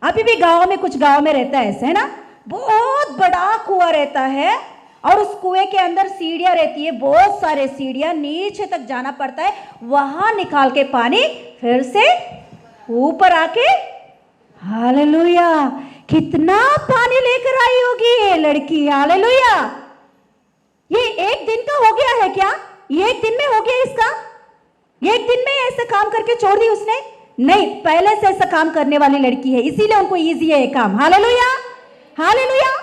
D: अभी भी गाँव में, कुछ गाँव में रहता है ऐसा, है ना? बहुत बड़ा कुआं रहता है और उस कुएं के अंदर सीढ़ियां रहती है, बहुत सारे सीढ़ियां, नीचे तक जाना पड़ता है, वहां निकाल के पानी फिर से ऊपर आके, हालेलुया, कितना पानी लेकर आई होगी ये लड़की, हालेलुया। ये एक दिन का हो गया है क्या? ये एक दिन में हो गया इसका? ये एक दिन में ऐसा काम करके छोड़ दी उसने? नहीं, पहले से ऐसा काम करने वाली लड़की है, इसीलिए उनको इजी है ये काम। Hallelujah, hallelujah.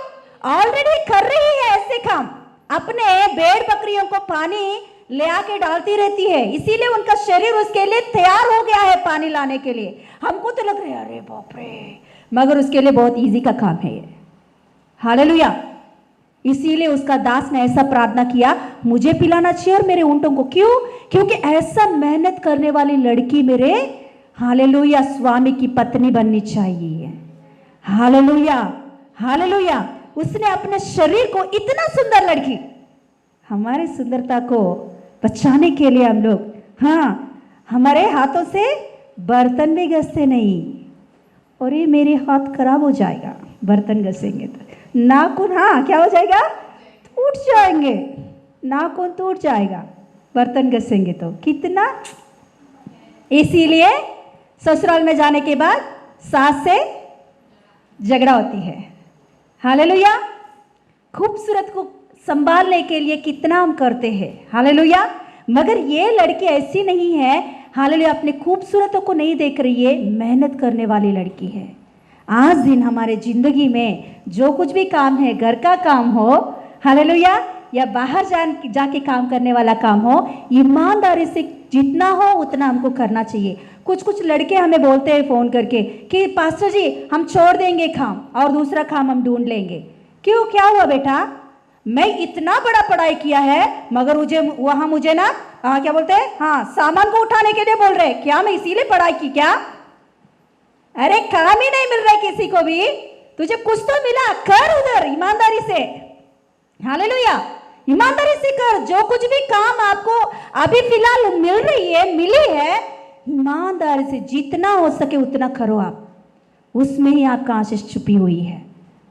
D: ऑलरेडी कर रही है ऐसे काम, अपने भेड़ बकरियों को पानी ले आके डालती रहती है, इसीलिए उनका शरीर उसके लिए तैयार हो गया है पानी लाने के लिए। हमको तो लग रहा है अरे बाप रे, मगर उसके लिए बहुत इजी का काम है ये। हालेलुया। इसीलिए उसका दास ने ऐसा प्रार्थना किया, मुझे पिलाना चाहिए और मेरे ऊंटों को। क्यों? क्योंकि ऐसा मेहनत करने वाली लड़की मेरे, हालेलुया, स्वामी की पत्नी बननी चाहिए। Hallelujah, hallelujah. उसने अपने शरीर को, इतना सुंदर लड़की, हमारे सुंदरता को बचाने के लिए हम लोग, हाँ, हमारे हाथों से बर्तन भी घसते नहीं। और ये मेरे हाथ खराब हो जाएगा बर्तन घसेंगे तो। नाखून, हाँ क्या हो जाएगा? टूट जाएंगे, नाखून टूट जाएगा बर्तन घसेंगे तो। कितना, इसीलिए ससुराल में जाने के बाद सास से झगड़ा होती है। हालेलुया। खूबसूरत को संभालने के लिए कितना हम करते हैं, हालेलुया। मगर ये लड़की ऐसी नहीं है, हालेलुया, अपने खूबसूरतों को नहीं देख रही है, मेहनत करने वाली लड़की है। आज दिन हमारे जिंदगी में जो कुछ भी काम है, घर का काम हो, हालेलुया, या बाहर जाके काम करने वाला काम हो, ईमानदारी से जितना हो उतना हमको करना चाहिए। कुछ लड़के हमें बोलते हैं फ़ोन करके कि पास्टर जी हम छोड़ देंगे काम और दूसरा काम हम ढूंढ लेंगे। क्यों, क्या हुआ बेटा? मैं इतना बड़ा पढ़ाई किया है मगर मुझे ना क्या बोलते हैं, हाँ, सामान को उठाने के लिए बोल रहे, क्या मैं इसीलिए पढ़ाई की क्या? अरे काम ही नहीं मिल रहा है किसी को भी, तुझे कुछ तो मिला, कर उधर ईमानदारी से। हालेलुया। ईमानदारी से कर, जो कुछ भी काम आपको अभी फिलहाल मिली है, ईमानदारी से जितना हो सके उतना करो आप, उसमें ही आपका आशीष छुपी हुई है।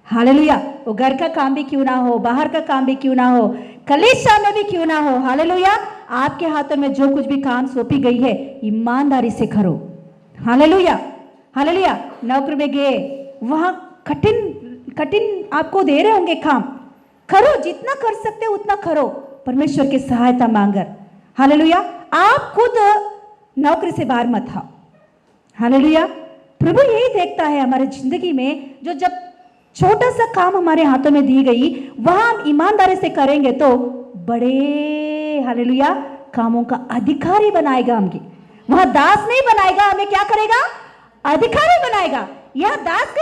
D: हालेलुया। वो घर का काम भी क्यों ना हो, बाहर का काम भी क्यों ना हो, कलीसिया में भी क्यों ना हो, हालेलुया, आपके हाथों में जो कुछ भी काम सौंपी गई है ईमानदारी से करो। Hallelujah, hallelujah. नौकरी में गए, वहां कठिन आपको दे रहे होंगे काम, करो, जितना कर सकते हो उतना करो, परमेश्वर की सहायता मांगकर। हालेलुया। आप खुद नौकरी से बाहर मत आओ। हालेलुया। प्रभु यही देखता है हमारे जिंदगी में, जो जब छोटा सा काम हमारे हाथों में दी गई, वहां हम ईमानदारी से करेंगे तो बड़े, हालेलुया, कामों का अधिकारी बनाएगा हमके। वहां दास नहीं बनाएगा, हमें क्या करेगा, अधिकारी बनाएगा। यह दास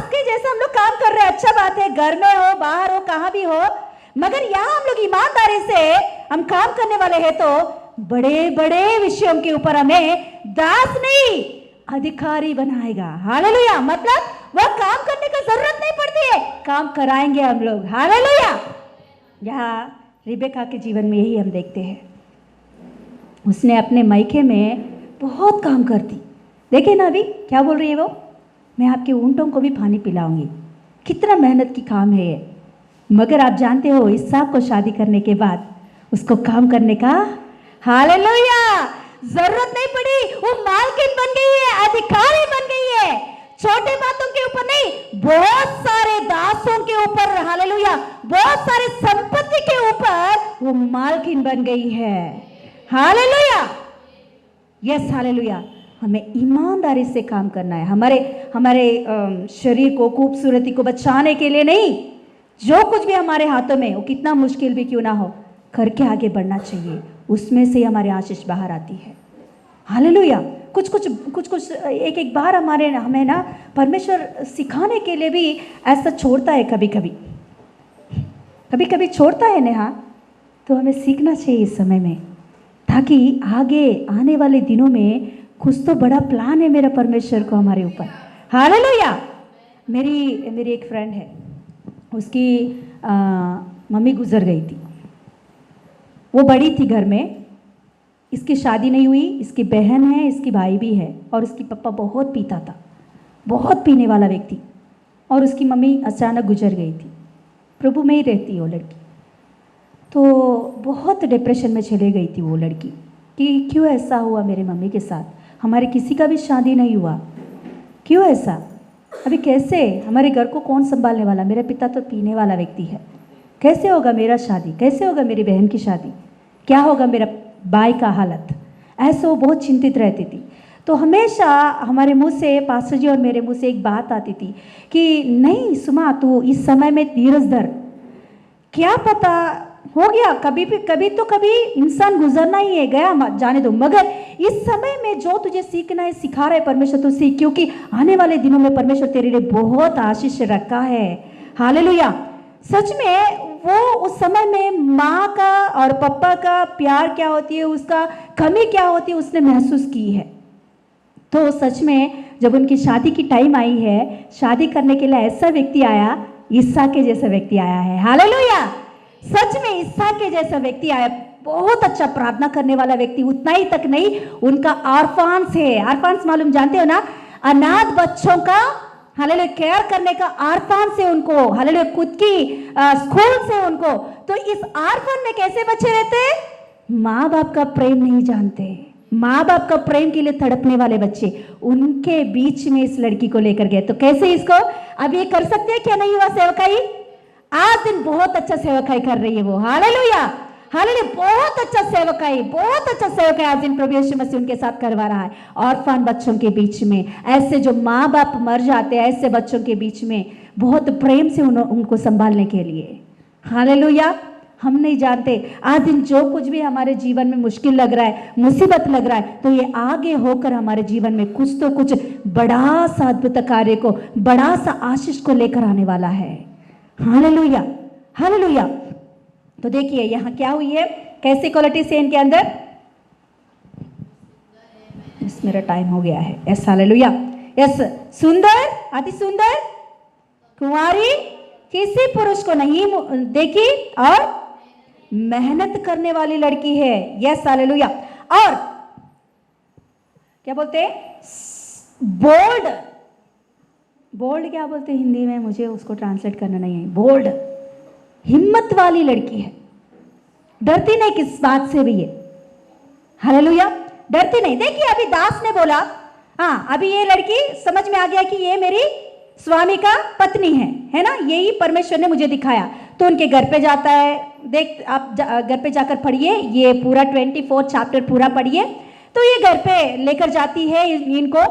D: के जैसा हम लोग काम कर रहे हैं, अच्छा बात है, घर में हो, बाहर हो, कहां भी हो, मगर यहां हम लोग ईमानदारी से हम काम करने वाले हैं तो बड़े बड़े विषयों के ऊपर हमें दास नहीं अधिकारी बनाएगा। हालेलुया। मतलब वह काम करने का जरूरत नहीं पड़ती है, काम कराएंगे हम लोग। हालेलुया। यहाँ रिबेका के जीवन में यही हम देखते हैं, उसने अपने मायके में बहुत काम कर दी। देखिए ना अभी क्या बोल रही है वो, मैं आपके ऊंटों को भी पानी पिलाऊंगी। कितना मेहनत की काम है ये। मगर आप जानते हो इसहाक को शादी करने के बाद उसको काम करने का, हालेलुया, जरूरत नहीं पड़ी। वो मालकिन बन गई है, अधिकारी बन गई है। छोटे बातों के ऊपर नहीं, बहुत सारे दासों के ऊपर, हालेलुया, बहुत सारे संपत्ति के ऊपर वो मालकिन बन गई है। Hallelujah, yes, hallelujah. हमें ईमानदारी से काम करना है, हमारे शरीर को, खूबसूरती को बचाने के लिए नहीं। जो कुछ भी हमारे हाथों में, वो कितना मुश्किल भी क्यों ना हो, करके आगे बढ़ना चाहिए। उसमें से हमारे आशीष बाहर आती है। हालेलुया। कुछ एक बार हमें ना परमेश्वर सिखाने के लिए भी ऐसा छोड़ता है, कभी कभी छोड़ता है नेहा, तो हमें सीखना चाहिए इस समय में, ताकि आगे आने वाले दिनों में कुछ तो बड़ा प्लान है मेरा परमेश्वर को हमारे ऊपर। हालेलुया। मेरी एक फ्रेंड है, उसकी मम्मी गुजर गई थी। वो बड़ी थी घर में, इसकी शादी नहीं हुई, इसकी बहन है, इसकी भाई भी है, और उसकी पापा बहुत पीता था, बहुत पीने वाला व्यक्ति, और उसकी मम्मी अचानक गुजर गई थी। प्रभु में ही रहती है वो लड़की, तो बहुत डिप्रेशन में चले गई थी वो लड़की कि क्यों ऐसा हुआ मेरे मम्मी के साथ, हमारे किसी का भी शादी नहीं हुआ, क्यों ऐसा, अभी कैसे हमारे घर को कौन संभालने वाला, मेरा पिता तो पीने वाला व्यक्ति है, कैसे होगा मेरा शादी, कैसे होगा मेरी बहन की शादी, क्या होगा मेरा भाई का हालत। ऐसे वो बहुत चिंतित रहती थी। तो हमेशा हमारे मुंह से, पास्टर जी और मेरे मुंह से एक बात आती थी कि नहीं सुमा, तू इस समय में धीरज धर, क्या पता हो गया, कभी इंसान गुजरना ही है, गया जाने दो, मगर इस समय में जो तुझे सीखना है सिखा रहा है परमेश्वर, तो सीख, क्योंकि आने वाले दिनों में परमेश्वर तेरे लिए बहुत आशीष रखा है। हालेलुया। सच में वो उस समय में माँ का और पापा का प्यार क्या होती है, उसका कमी क्या होती है, उसने महसूस की है। तो सच में जब उनकी शादी की टाइम आई है, शादी करने के लिए ऐसा व्यक्ति आया, इसहाक के जैसा व्यक्ति आया है। हालेलुया। सच में इसहाक के जैसा व्यक्ति आया, बहुत अच्छा प्रार्थना करने वाला व्यक्ति। उतना ही तक नहीं, उनका ऑर्फन्स है, ऑर्फन्स मालूम जानते हो ना, अनाथ बच्चों का, हालेलुया, केयर करने का ऑर्फन से उनको, हालेलुया, खुद की स्कूल से उनको। तो इस ऑर्फन में कैसे बच्चे रहते हैं, माँ बाप का प्रेम नहीं जानते, माँ बाप का प्रेम के लिए तड़पने वाले बच्चे, उनके बीच में इस लड़की को लेकर गए। तो कैसे इसको अब ये कर सकते हैं क्या नहीं हुआ सेवकाई, आज दिन बहुत अच्छा सेवकाई कर रही है वो। हालेलुया, हालेलुया, बहुत अच्छा सेवकाई आज दिन प्रभु यीशु मसीह उनके साथ करवा रहा है। ऑर्फन बच्चों के बीच में, ऐसे जो माँ बाप मर जाते हैं, ऐसे बच्चों के बीच में बहुत प्रेम से उनको संभालने के लिए। हालेलुया। हम नहीं जानते आज दिन जो कुछ भी हमारे जीवन में मुश्किल लग रहा है, मुसीबत लग रहा है, तो ये आगे होकर हमारे जीवन में कुछ तो कुछ बड़ा सा अद्भुत कार्य को, बड़ा सा आशीष को लेकर आने वाला है। Hallelujah, hallelujah. तो देखिए यहाँ क्या हुई है, कैसे क्वालिटी से इनके अंदर, इस मेरा टाइम हो गया है। यस, हालेलुया, यस, सुंदर, अति सुंदर, कुंवारी, किसी पुरुष को नहीं देखी और मेहनत करने वाली लड़की है। Yes hallelujah. और क्या बोलते हैं? बोल्ड। बोल्ड क्या बोलते हैं हिंदी में? मुझे उसको ट्रांसलेट करना नहीं है। बोल्ड, हिम्मत वाली लड़की है, डरती नहीं किस बात से भी है। हालेलुया, डरती नहीं। देखिए अभी दास ने बोला, हाँ अभी ये लड़की समझ में आ गया कि ये मेरी स्वामी का पत्नी है ना, यही परमेश्वर ने मुझे दिखाया। तो उनके घर पे जाता है, देख आप घर पे जाकर पढ़िए, ये पूरा 24 चैप्टर पूरा पढ़िए। तो ये घर पे लेकर जाती है इनको,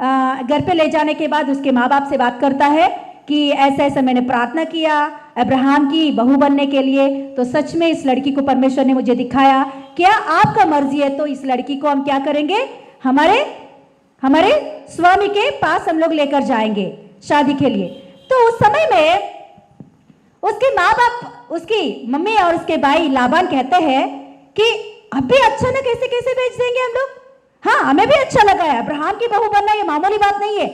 D: घर पे ले जाने के बाद उसके माँ बाप से बात करता है कि ऐसा ऐसा मैंने प्रार्थना किया अब्राहम की बहू बनने के लिए, तो सच में इस लड़की को परमेश्वर ने मुझे दिखाया। क्या आपका मर्जी है तो इस लड़की को हम क्या करेंगे, हमारे स्वामी के पास हम लोग लेकर जाएंगे शादी के लिए। तो उस समय में उसके माँ बाप, उसकी मम्मी और उसके भाई लाबान कहते हैं कि अभी अचानक कैसे कैसे भेज देंगे हम लोग? हाँ हमें भी अच्छा लगा है, अब्राहम की बहू बनना ये मामूली बात नहीं है,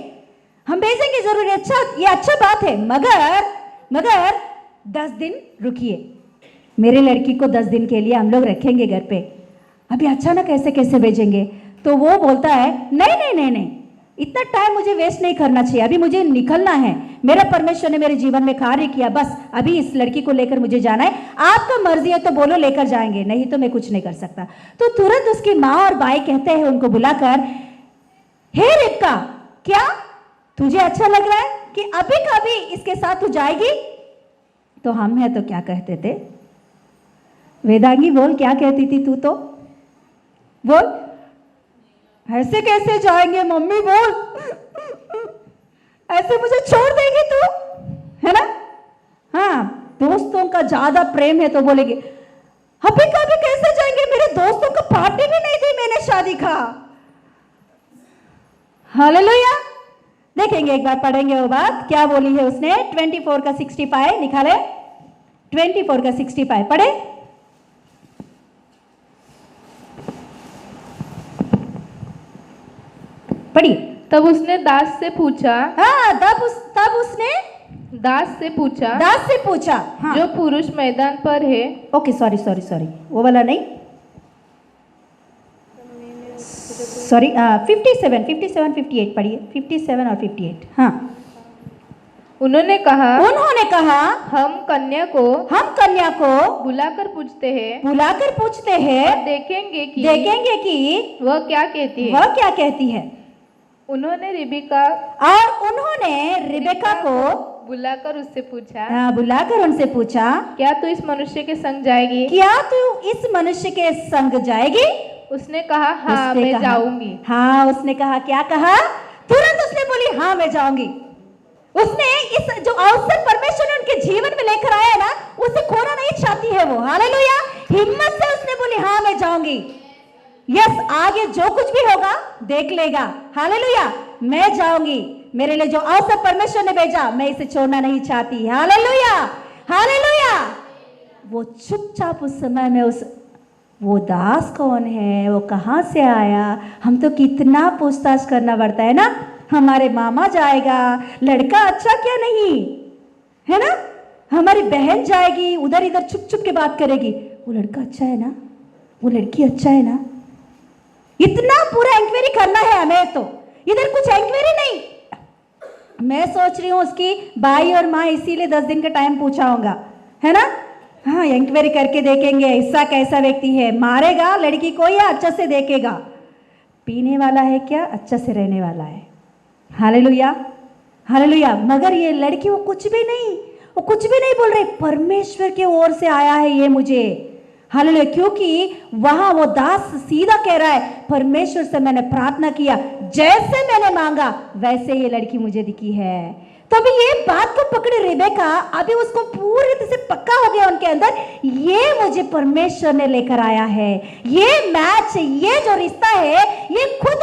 D: हम भेजेंगे जरूर, अच्छा ये अच्छा बात है, मगर 10 दिन रुकिए, मेरे लड़की को 10 दिन के लिए हम लोग रखेंगे घर पे, अभी अचानक कैसे कैसे भेजेंगे? तो वो बोलता है नहीं नहीं नहीं नहीं, इतना टाइम मुझे वेस्ट नहीं करना चाहिए, अभी मुझे निकलना है, मेरा परमेश्वर ने मेरे जीवन में कार्य किया, बस अभी इस लड़की को लेकर मुझे जाना है, आपका मर्जी है तो बोलो लेकर जाएंगे, नहीं तो मैं कुछ नहीं कर सकता। तो तुरंत उसकी माँ और भाई कहते हैं उनको बुलाकर, हे रिबका क्या तुझे अच्छा लग रहा है कि अभी कभी इसके साथ तू जाएगी? तो हम है तो क्या कहते थे? वेदांगी बोल, क्या कहती थी तू? तो बोल, ऐसे कैसे जाएंगे मम्मी, बोल ऐसे मुझे छोड़ देगी तू, है ना? हाँ दोस्तों का ज्यादा प्रेम है तो बोलेगी अभी कभी कैसे जाएंगे, मेरे दोस्तों को पार्टी भी नहीं दी मैंने शादी का। हालेलुया। देखेंगे एक बार, पढ़ेंगे वो बात क्या बोली है उसने। 24 का 65 निकाले, 24 का 65 पढ़े। पढ़िए।
E: तब उसने दास से पूछा,
D: हाँ तब उसने
E: दास से पूछा,
D: हाँ।
E: जो पुरुष मैदान पर है।
D: ओके सॉरी वो वाला नहीं, सॉरी 57 58 पढ़िए, 57 और 58। हाँ
E: उन्होंने कहा
D: हम कन्या को
E: बुलाकर पूछते हैं, देखेंगे कि वह क्या कहती है। उन्होंने
D: रिबेका को
E: बुलाकर उससे पूछा,
D: बुलाकर उनसे पूछा,
E: क्या तू इस मनुष्य के संग जाएगी? उसने कहा हाँ मैं जाऊंगी।
D: हाँ उसने कहा, क्या कहा? तुरंत उसने बोली हाँ मैं जाऊंगी। उसने इस जो अवसर परमेश्वर ने उनके जीवन में लेकर आया है ना, उसे खोना नहीं चाहती है वो। हालेलुया। हिम्मत से उसने बोली हाँ मैं जाऊंगी। यस, आगे जो कुछ भी होगा देख लेगा। हालेलुया, मैं जाऊंगी, मेरे लिए जो अवसर परमेश्वर ने भेजा मैं इसे छोड़ना नहीं चाहती। Hallelujah hallelujah. वो चुपचाप उस समय में वो दास कौन है, वो कहाँ से आया, हम तो कितना पूछताछ करना पड़ता है ना। हमारे मामा जाएगा, लड़का अच्छा क्या नहीं है ना, हमारी बहन जाएगी उधर इधर छुप छुप के बात करेगी, वो लड़का अच्छा है ना, वो लड़की अच्छा है ना, इतना पूरा इंक्वायरी करना है हमें। तो इधर कुछ इंक्वायरी नहीं, मैं सोच रही हूँ उसकी भाई और माँ इसीलिए 10 दिन का टाइम पूछा होगा, है ना। हाँ इंक्वायरी करके देखेंगे ऐसा कैसा व्यक्ति है, मारेगा लड़की को या अच्छा से देखेगा, पीने वाला है क्या, अच्छा से रहने वाला है। Hallelujah hallelujah. मगर ये लड़की वो कुछ भी नहीं बोल रही, परमेश्वर की ओर से आया है ये मुझे। हालेलुया। क्योंकि वहां वो दास सीधा कह रहा है, परमेश्वर से मैंने प्रार्थना किया, जैसे मैंने मांगा वैसे ये लड़की मुझे दिखी है। तो अभी ये बात को पकड़े रिबेका, अभी उसको पूरी तरह से पक्का हो गया उनके अंदर, ये मुझे परमेश्वर ने लेकर आया है, ये मैच, ये जो रिश्ता है ये खुद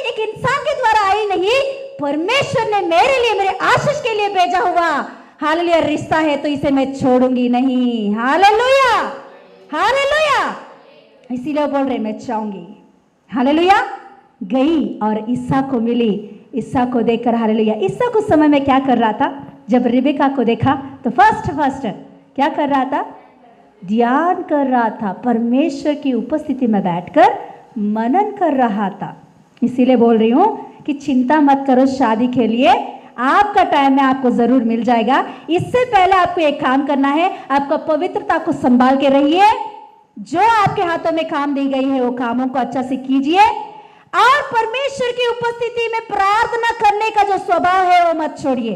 D: एक इंसान के द्वारा आई नहीं, परमेश्वर ने मेरे लिए, मेरे आशीष के लिए भेजा हुआ हालेलुया रिश्ता है, तो इसे मैं छोड़ूंगी नहीं। Hallelujah hallelujah. इसीलिए बोल रहे मैं चाहूंगी। हालेलुया। गई और ईसा को मिली, ईसा को देखकर हालेलुया। ईसा कुछ समय में क्या कर रहा था? जब रिबेका को देखा तो फर्स्ट क्या कर रहा था? ध्यान कर रहा था, परमेश्वर की उपस्थिति में बैठकर मनन कर रहा था। इसीलिए बोल रही हूँ कि चिंता मत करो शादी के लिए, आपका टाइम में आपको जरूर मिल जाएगा। इससे पहले आपको एक काम करना है, आपको पवित्रता को संभाल के रहिए। जो आपके हाथों में काम दी गई है वो कामों को अच्छा से कीजिए, और परमेश्वर की उपस्थिति में प्रार्थना करने का जो स्वभाव है वो मत छोड़िए।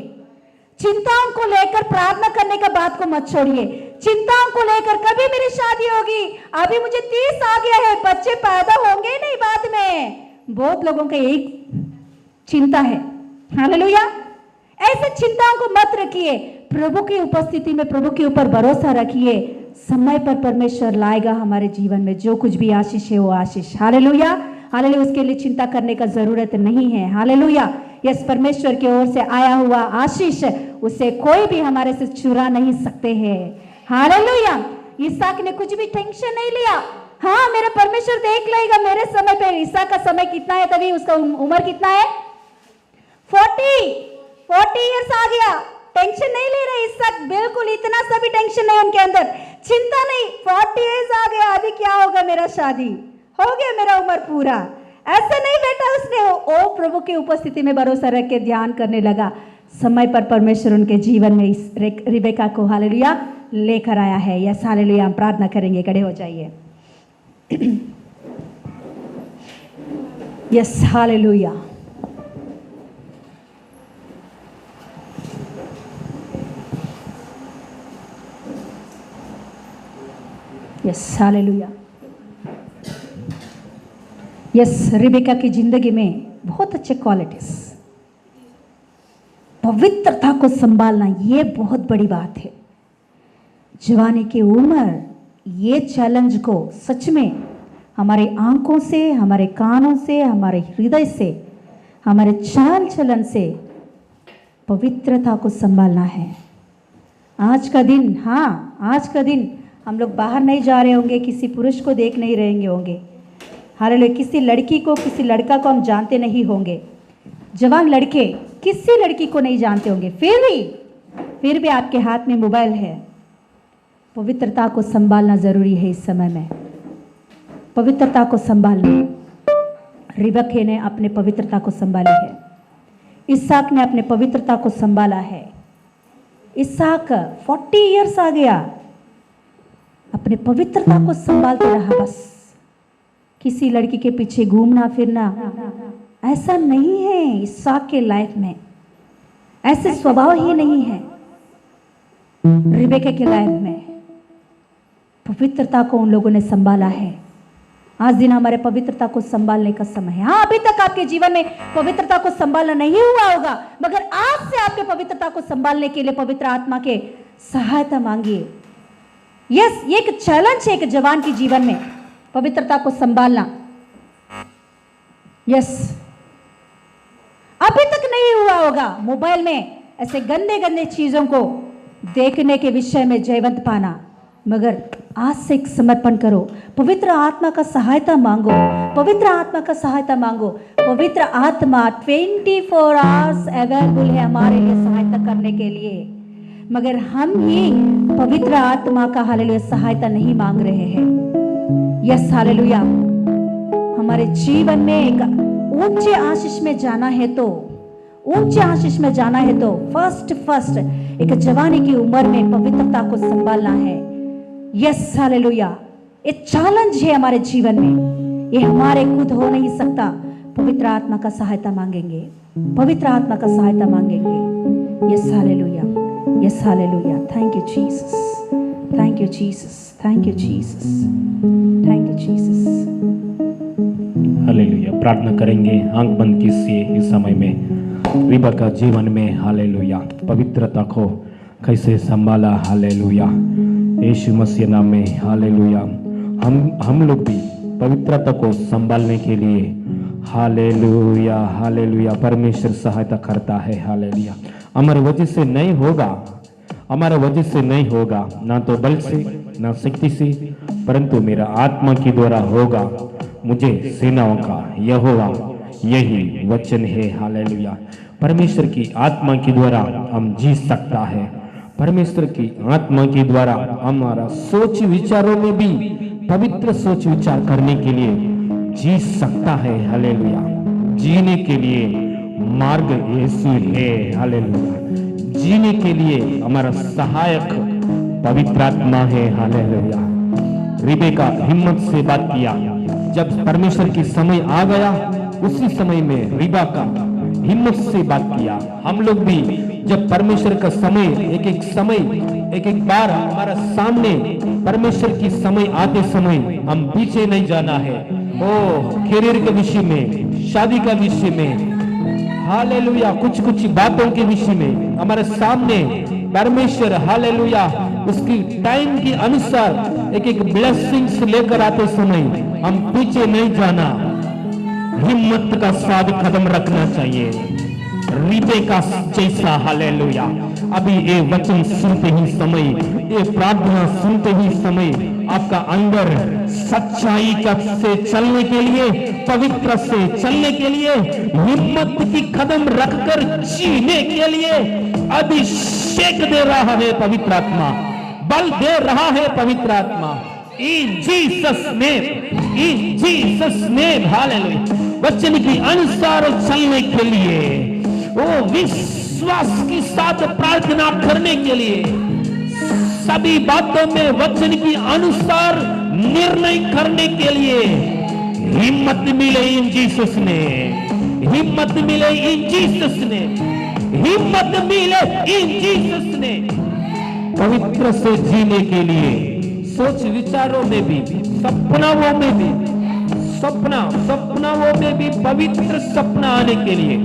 D: चिंताओं को लेकर प्रार्थना करने का बात को मत छोड़िए। चिंताओं को लेकर कभी मेरी शादी होगी, अभी मुझे 30 आ गया है, बच्चे पैदा होंगे नहीं बाद में। बहुत लोगों का यही चिंता है। हालेलुया। ऐसे चिंताओं को मत रखिए, प्रभु की उपस्थिति में प्रभु के ऊपर भरोसा रखिए। समय पर परमेश्वर लाएगा हमारे जीवन में जो कुछ भी आशीष है वो आशीष। Hallelujah, hallelujah. उसके लिए चिंता करने का जरूरत नहीं है। हालेलुया। यस, परमेश्वर की ओर से आया हुआ आशीष उसे कोई भी हमारे से चुरा नहीं सकते हैं। हालेलुया। इसहाक ने कुछ भी टेंशन नहीं लिया। हाँ, मेरा परमेश्वर देख लेगा मेरे समय पे। इसहाक का समय कितना है तभी? उसका उम्र कितना है? 40 इयर्स आ गया। टेंशन नहीं ले रहे इसहाक, बिल्कुल इतना सा भी टेंशन नहीं उनके अंदर, चिंता नहीं। 40 इयर्स आ गया, अभी क्या होगा, मेरा शादी हो गया, मेरा उम्र पूरा। ऐसा नहीं बेटा, उसने ओ प्रभु की उपस्थिति में भरोसा रख के ध्यान करने लगा। समय पर परमेश्वर उनके जीवन में इस रिबेका को हालेलुया लेकर आया है। Yes, hallelujah. हम प्रार्थना करेंगे, खड़े हो जाइए। Yes, hallelujah. Yes, hallelujah. Yes, Rebecca की जिंदगी में बहुत अच्छे क्वालिटीज, पवित्रता को संभालना ये बहुत बड़ी बात है। जवानी की उम्र ये चैलेंज को सच में हमारे आंखों से, हमारे कानों से, हमारे हृदय से, हमारे चाल चलन से पवित्रता को संभालना है। आज का दिन, हाँ आज का दिन हम लोग बाहर नहीं जा रहे होंगे, किसी पुरुष को देख नहीं रहेंगे होंगे। हालेलुया। किसी लड़की को, किसी लड़का को हम जानते नहीं होंगे। जवान लड़के किसी लड़की को नहीं जानते होंगे, फिर भी आपके हाथ में मोबाइल है। पवित्रता को संभालना जरूरी है इस समय में। पवित्रता को संभालना, रिबेका ने अपने पवित्रता को संभाली है। इसहाक ने अपने पवित्रता को संभाला है। इसहाक 40 इयर्स आ गया, अपने पवित्रता को संभालते रहा। बस किसी लड़की के पीछे घूमना फिरना ऐसा नहीं है इसहाक के लाइफ में, ऐसे स्वभाव ही नहीं है रिबेका के लाइफ में। पवित्रता को उन लोगों ने संभाला है। आज दिन हमारे पवित्रता को संभालने का समय है। हाँ, अभी तक आपके जीवन में पवित्रता को संभालना नहीं हुआ होगा, मगर आज से आपके पवित्रता को संभालने के लिए पवित्र आत्मा के सहायता मांगिए। यस, ये एक चैलेंज है एक जवान के जीवन में, पवित्रता को संभालना। यस, अभी तक नहीं हुआ होगा मोबाइल में ऐसे गंदे गंदे चीजों को देखने के विषय में जयवंत पाना, मगर आज से एक समर्पण करो। पवित्र आत्मा का सहायता मांगो, पवित्र आत्मा का सहायता मांगो। पवित्र आत्मा 24 आवर्स अवेलेबल है हमारे लिए सहायता करने के लिए, मगर हम ही पवित्र आत्मा का हालेलुया सहायता नहीं मांग रहे हैं। Yes, hallelujah. हमारे जीवन में एक ऊंचे आशीष में जाना है तो, ऊंचे आशीष में जाना है तो फर्स्ट एक जवानी की उम्र में पवित्रता को संभालना है। Yes, hallelujah. ये चैलेंज है हमारे जीवन में, ये हमारे खुद हो नहीं सकता। पवित्र आत्मा का सहायता मांगेंगे, पवित्र आत्मा का सहायता मांगेंगे। Yes, hallelujah. Yes, hallelujah. Thank you Jesus, thank you Jesus, thank you Jesus, thank you Jesus.
A: Hallelujah. प्रार्थना करेंगे, आंख बंद कीजिए इस समय में। रिबेका जीवन में हालेलुया पवित्रता को कैसे संभाला। हालेलुया, यीशु मसीह नाम में हालेलुया। हम लोग भी पवित्रता को संभालने के लिए हालेलुया हालेलुया परमेश्वर सहायता करता है। हालेलुया। हमारे वजह से नहीं होगा, हमारे वजह से नहीं होगा, ना तो बल से ना शक्ति से, परंतु मेरा आत्मा के द्वारा होगा। मुझे सेनाओं का यहोवा यही वचन है। हालेलुया। परमेश्वर की आत्मा के द्वारा हम जी सकता है। परमेश्वर की आत्मा के द्वारा हमारा सोच विचारों में भी पवित्र सोच विचार करने के लिए जी सकता है। हालेलुया। जीने के लिए मार्ग यीशु है। हालेलुया। जीने के लिए हमारा सहायक पवित्र आत्मा है। हालेलुया। रिबेका हिम्मत से बात किया। जब परमेश्वर की समय आ गया उसी समय में रिबेका हिम्मत से बात किया। हम लोग भी जब परमेश्वर का समय एक एक बार हमारा सामने परमेश्वर की समय आते समय हम पीछे नहीं जाना है। ओ करियर के विषय में, शादी का विषय में, हालेलुया, कुछ कुछ बातों के विषय में हमारे सामने परमेश्वर हालेलुया उसकी टाइम के अनुसार एक एक ब्लेसिंग्स लेकर आते समय हम पीछे नहीं जाना, हिम्मत का साथ कदम रखना चाहिए। रिबेका जैसा। हालेलुया। अभी ये वचन सुनते ही समय, ये प्रार्थना सुनते ही समय आपका अंदर सच्चाई का से चलने के लिए, पवित्र से चलने के लिए, हिम्मत की कदम रखकर जीने के लिए अभिषेक दे रहा है पवित्र आत्मा, बल दे रहा है पवित्र आत्मा। इन जीसस नेम हालेलुया। वचन के अनुसार चलने के लिए, वो विश्वास के साथ प्रार्थना करने के लिए, सभी बातों में वचन के अनुसार निर्णय करने के लिए हिम्मत मिले इन जीसस ने, हिम्मत मिले इन जीसस ने, हिम्मत मिले इन जीसस ने। पवित्र से जीने के लिए सोच विचारों में भी, सपनाओं में भी, सपनाओं में भी पवित्र सपना आने के लिए,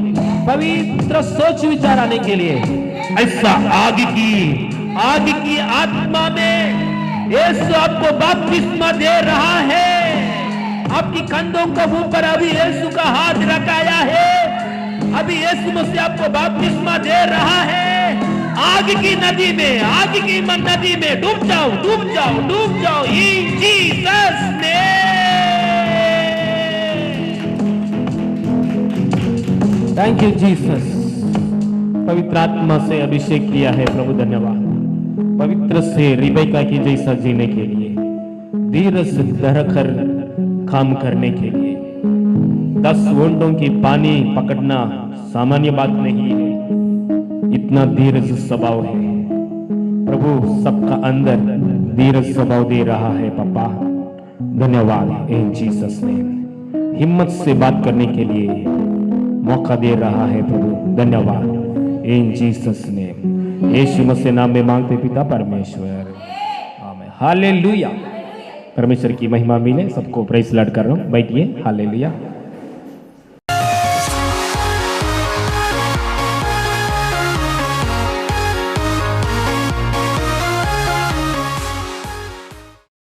A: पवित्र सोच विचार आने के लिए, ऐसा आग की आत्मा में यीशु आपको बपतिस्मा दे रहा है। आपकी कंधों के ऊपर अभी यीशु का हाथ रखाया है। अभी यीशु मसीह आपको बपतिस्मा दे रहा है। आग की नदी में, आग की नदी में डूब जाओ, डूब जाओ, डूब जाओ इन Jesus name. Thank you Jesus. पवित्र आत्मा से अभिषेक किया है प्रभु, धन्यवाद। पवित्र से रिबेका की जैसा जीने के लिए, धीरज से धरकर काम करने के लिए, 10 घंटों की पानी पकड़ना सामान्य बात नहीं है। इतना धीरज स्वभाव है प्रभु, सबका अंदर धीरज स्वभाव दे रहा है पापा, धन्यवाद। इन जीसस नेम हिम्मत से बात करने के लिए मौका दे रहा है प्रभु, धन्यवाद। इन जीसस नेम, यीशु मसीह नाम में मांगते पिता परमेश्वर, आमीन। हालेलुया। परमेश्वर की महिमा मिले सबको। प्रेज़ लॉर्ड कर रहा हूं, बैठिए। हालेलुया।